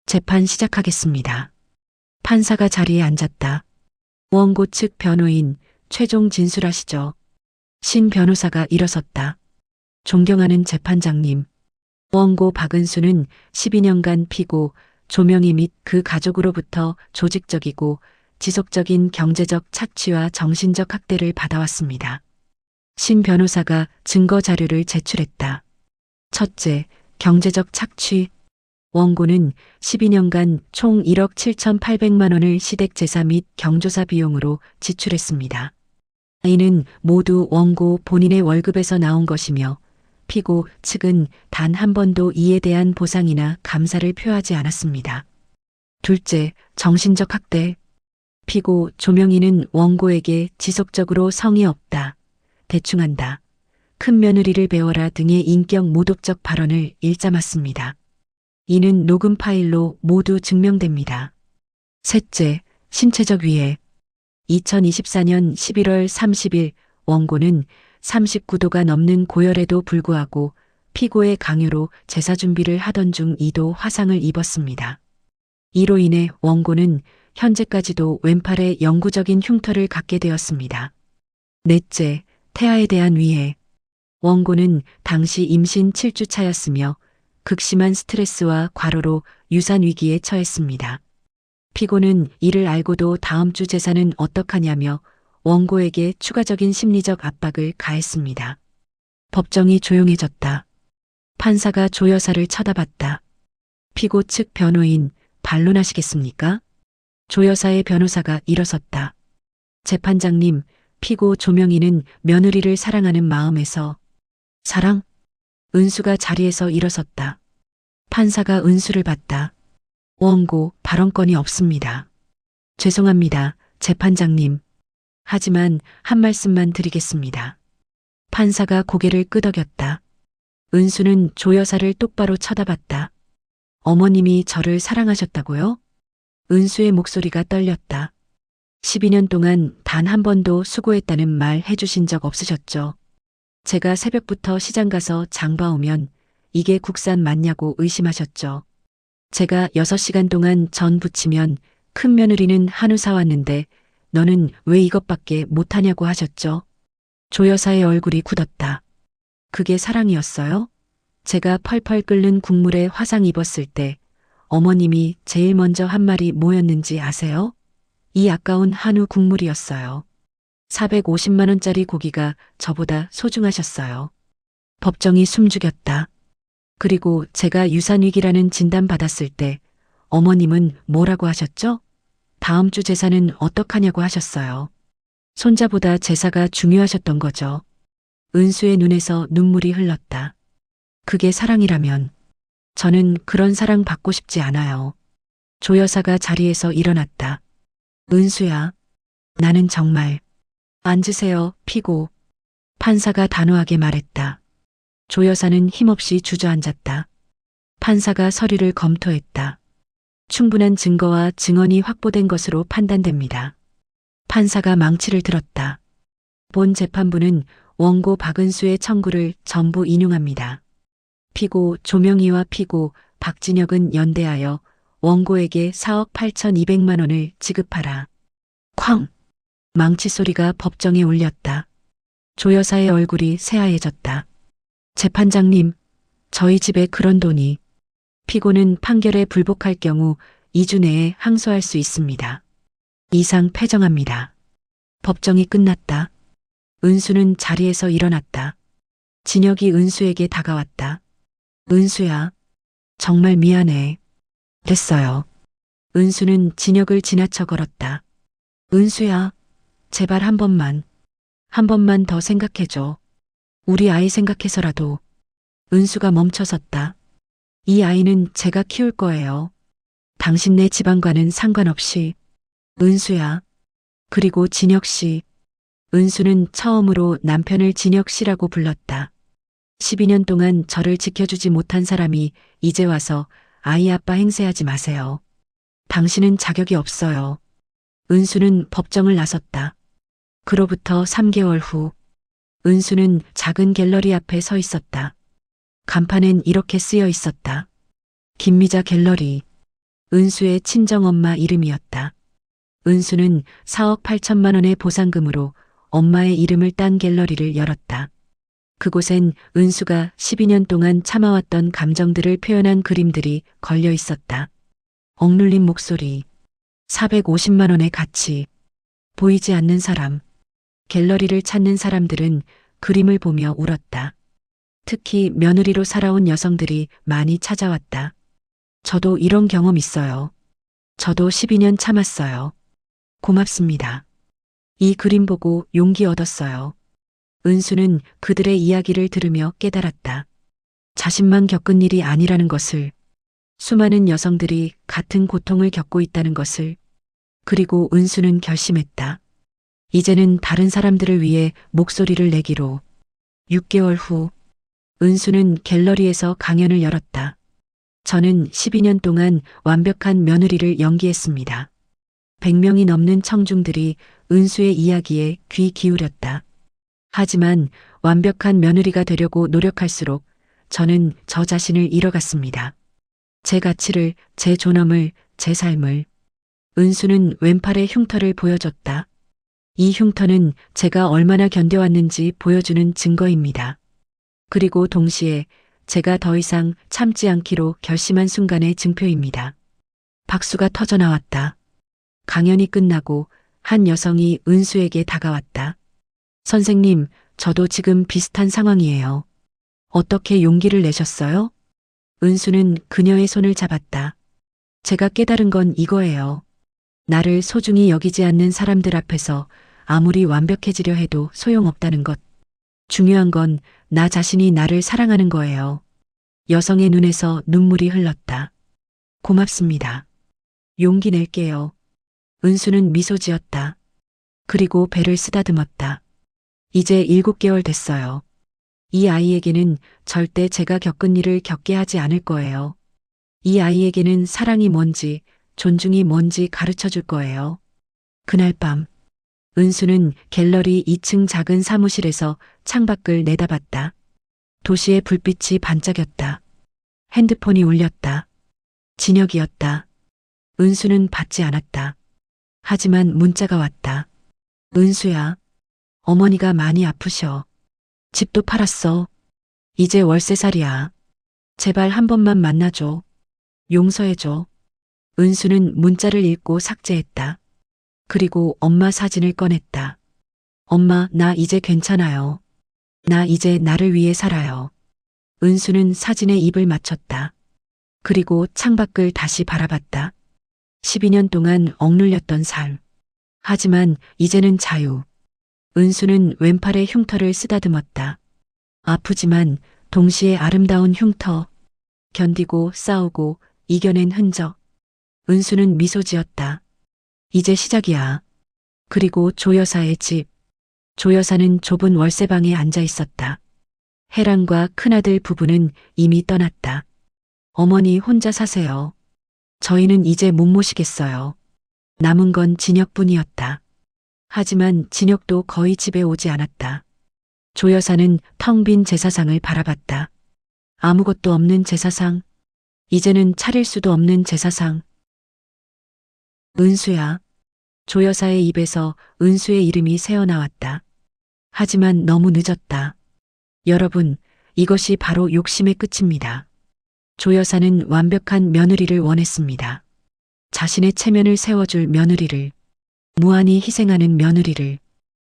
재판 시작하겠습니다. 판사가 자리에 앉았다. 원고 측 변호인 최종 진술하시죠. 신 변호사가 일어섰다. 존경하는 재판장님. 원고 박은수는 12년간 피고 조명희 및 그 가족으로부터 조직적이고 지속적인 경제적 착취와 정신적 학대를 받아왔습니다. 신 변호사가 증거 자료를 제출했다. 첫째, 경제적 착취. 원고는 12년간 총 1억 7,800만 원을 시댁제사 및 경조사 비용으로 지출했습니다. 이는 모두 원고 본인의 월급에서 나온 것이며 피고 측은 단 한 번도 이에 대한 보상이나 감사를 표하지 않았습니다. 둘째, 정신적 학대. 피고 조명희는 원고에게 지속적으로 성의 없다, 대충한다, 큰 며느리를 배워라 등의 인격 모독적 발언을 일삼았습니다. 이는 녹음 파일로 모두 증명됩니다. 셋째, 신체적 위해. 2024년 11월 30일 원고는 39도가 넘는 고열에도 불구하고 피고의 강요로 제사 준비를 하던 중 2도 화상을 입었습니다. 이로 인해 원고는 현재까지도 왼팔에 영구적인 흉터를 갖게 되었습니다. 넷째, 태아에 대한 위해. 원고는 당시 임신 7주 차였으며 극심한 스트레스와 과로로 유산 위기에 처했습니다. 피고는 이를 알고도 다음 주 제사는 어떡하냐며 원고에게 추가적인 심리적 압박을 가했습니다. 법정이 조용해졌다. 판사가 조 여사를 쳐다봤다. 피고 측 변호인, 반론하시겠습니까? 조 여사의 변호사가 일어섰다. 재판장님, 피고 조명희는 며느리를 사랑하는 마음에서. 사랑? 은수가 자리에서 일어섰다. 판사가 은수를 봤다. 원고, 발언권이 없습니다. 죄송합니다, 재판장님. 하지만 한 말씀만 드리겠습니다. 판사가 고개를 끄덕였다. 은수는 조 여사를 똑바로 쳐다봤다. 어머님이 저를 사랑하셨다고요? 은수의 목소리가 떨렸다. 12년 동안 단 한 번도 수고했다는 말 해주신 적 없으셨죠? 제가 새벽부터 시장 가서 장 봐오면 이게 국산 맞냐고 의심하셨죠? 제가 6시간 동안 전 부치면 큰 며느리는 한우 사왔는데 너는 왜 이것밖에 못하냐고 하셨죠? 조 여사의 얼굴이 굳었다. 그게 사랑이었어요? 제가 펄펄 끓는 국물에 화상 입었을 때 어머님이 제일 먼저 한 말이 뭐였는지 아세요? 이 아까운 한우 국물이었어요. 450만 원짜리 고기가 저보다 소중하셨어요. 법정이 숨죽였다. 그리고 제가 유산위기라는 진단받았을 때 어머님은 뭐라고 하셨죠? 다음 주 제사는 어떡하냐고 하셨어요. 손자보다 제사가 중요하셨던 거죠. 은수의 눈에서 눈물이 흘렀다. 그게 사랑이라면 저는 그런 사랑 받고 싶지 않아요. 조 여사가 자리에서 일어났다. 은수야, 나는 정말. 앉으세요, 피고. 판사가 단호하게 말했다. 조 여사는 힘없이 주저앉았다. 판사가 서류를 검토했다. 충분한 증거와 증언이 확보된 것으로 판단됩니다. 판사가 망치를 들었다. 본 재판부는 원고 박은수의 청구를 전부 인용합니다. 피고 조명희와 피고 박진혁은 연대하여 원고에게 4억 8,200만 원을 지급하라. 쾅! 망치 소리가 법정에 울렸다. 조 여사의 얼굴이 새하얘졌다. 재판장님, 저희 집에 그런 돈이. 피고는 판결에 불복할 경우 2주 내에 항소할 수 있습니다. 이상 패정합니다. 법정이 끝났다. 은수는 자리에서 일어났다. 진혁이 은수에게 다가왔다. 은수야, 정말 미안해. 됐어요. 은수는 진혁을 지나쳐 걸었다. 은수야, 제발 한 번만 더 생각해줘. 우리 아이 생각해서라도. 은수가 멈춰섰다. 이 아이는 제가 키울 거예요. 당신네 집안과는 상관없이. 은수야. 그리고 진혁 씨. 은수는 처음으로 남편을 진혁 씨라고 불렀다. 12년 동안 저를 지켜주지 못한 사람이 이제 와서 아이 아빠 행세하지 마세요. 당신은 자격이 없어요. 은수는 법정을 나섰다. 그로부터 3개월 후 은수는 작은 갤러리 앞에 서 있었다. 간판엔 이렇게 쓰여 있었다. 김미자 갤러리. 은수의 친정엄마 이름이었다. 은수는 4억 8천만 원의 보상금으로 엄마의 이름을 딴 갤러리를 열었다. 그곳엔 은수가 12년 동안 참아왔던 감정들을 표현한 그림들이 걸려 있었다. 억눌린 목소리, 450만 원의 가치, 보이지 않는 사람. 갤러리를 찾는 사람들은 그림을 보며 울었다. 특히 며느리로 살아온 여성들이 많이 찾아왔다. 저도 이런 경험 있어요. 저도 12년 참았어요. 고맙습니다. 이 그림 보고 용기 얻었어요. 은수는 그들의 이야기를 들으며 깨달았다. 자신만 겪은 일이 아니라는 것을, 수많은 여성들이 같은 고통을 겪고 있다는 것을. 그리고 은수는 결심했다. 이제는 다른 사람들을 위해 목소리를 내기로. 6개월 후, 은수는 갤러리에서 강연을 열었다. 저는 12년 동안 완벽한 며느리를 연기했습니다. 100명이 넘는 청중들이 은수의 이야기에 귀 기울였다. 하지만 완벽한 며느리가 되려고 노력할수록 저는 저 자신을 잃어갔습니다. 제 가치를, 제 존엄을, 제 삶을. 은수는 왼팔의 흉터를 보여줬다. 이 흉터는 제가 얼마나 견뎌왔는지 보여주는 증거입니다. 그리고 동시에 제가 더 이상 참지 않기로 결심한 순간의 증표입니다. 박수가 터져 나왔다. 강연이 끝나고 한 여성이 은수에게 다가왔다. 선생님, 저도 지금 비슷한 상황이에요. 어떻게 용기를 내셨어요? 은수는 그녀의 손을 잡았다. 제가 깨달은 건 이거예요. 나를 소중히 여기지 않는 사람들 앞에서 아무리 완벽해지려 해도 소용없다는 것. 중요한 건 나 자신이 나를 사랑하는 거예요. 여성의 눈에서 눈물이 흘렀다. 고맙습니다. 용기 낼게요. 은수는 미소 지었다. 그리고 배를 쓰다듬었다. 이제 7개월 됐어요. 이 아이에게는 절대 제가 겪은 일을 겪게 하지 않을 거예요. 이 아이에게는 사랑이 뭔지, 존중이 뭔지 가르쳐 줄 거예요. 그날 밤, 은수는 갤러리 2층 작은 사무실에서 창밖을 내다봤다. 도시의 불빛이 반짝였다. 핸드폰이 울렸다. 진혁이었다. 은수는 받지 않았다. 하지만 문자가 왔다. 은수야, 어머니가 많이 아프셔. 집도 팔았어. 이제 월세살이야. 제발 한 번만 만나줘. 용서해줘. 은수는 문자를 읽고 삭제했다. 그리고 엄마 사진을 꺼냈다. 엄마, 나 이제 괜찮아요. 나 이제 나를 위해 살아요. 은수는 사진에 입을 맞췄다. 그리고 창밖을 다시 바라봤다. 12년 동안 억눌렸던 삶. 하지만 이제는 자유. 은수는 왼팔의 흉터를 쓰다듬었다. 아프지만 동시에 아름다운 흉터. 견디고 싸우고 이겨낸 흔적. 은수는 미소 지었다. 이제 시작이야. 그리고 조 여사의 집. 조 여사는 좁은 월세방에 앉아 있었다. 혜랑과 큰아들 부부는 이미 떠났다. 어머니 혼자 사세요. 저희는 이제 못 모시겠어요. 남은 건 진혁뿐이었다. 하지만 진혁도 거의 집에 오지 않았다. 조 여사는 텅 빈 제사상을 바라봤다. 아무것도 없는 제사상. 이제는 차릴 수도 없는 제사상. 은수야. 조 여사의 입에서 은수의 이름이 새어나왔다. 하지만 너무 늦었다. 여러분, 이것이 바로 욕심의 끝입니다. 조 여사는 완벽한 며느리를 원했습니다. 자신의 체면을 세워줄 며느리를, 무한히 희생하는 며느리를.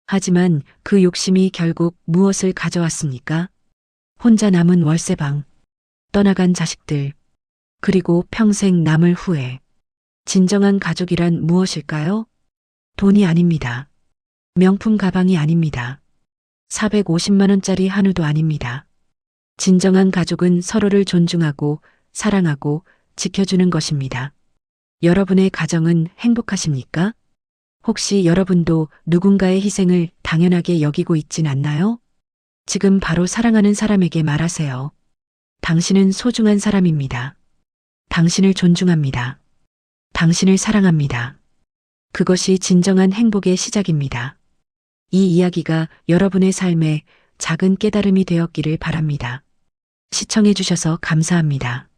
하지만 그 욕심이 결국 무엇을 가져왔습니까? 혼자 남은 월세방, 떠나간 자식들, 그리고 평생 남을 후회. 진정한 가족이란 무엇일까요? 돈이 아닙니다. 명품 가방이 아닙니다. 450만 원짜리 한우도 아닙니다. 진정한 가족은 서로를 존중하고 사랑하고 지켜주는 것입니다. 여러분의 가정은 행복하십니까? 혹시 여러분도 누군가의 희생을 당연하게 여기고 있진 않나요? 지금 바로 사랑하는 사람에게 말하세요. 당신은 소중한 사람입니다. 당신을 존중합니다. 당신을 사랑합니다. 그것이 진정한 행복의 시작입니다. 이 이야기가 여러분의 삶에 작은 깨달음이 되었기를 바랍니다. 시청해 주셔서 감사합니다.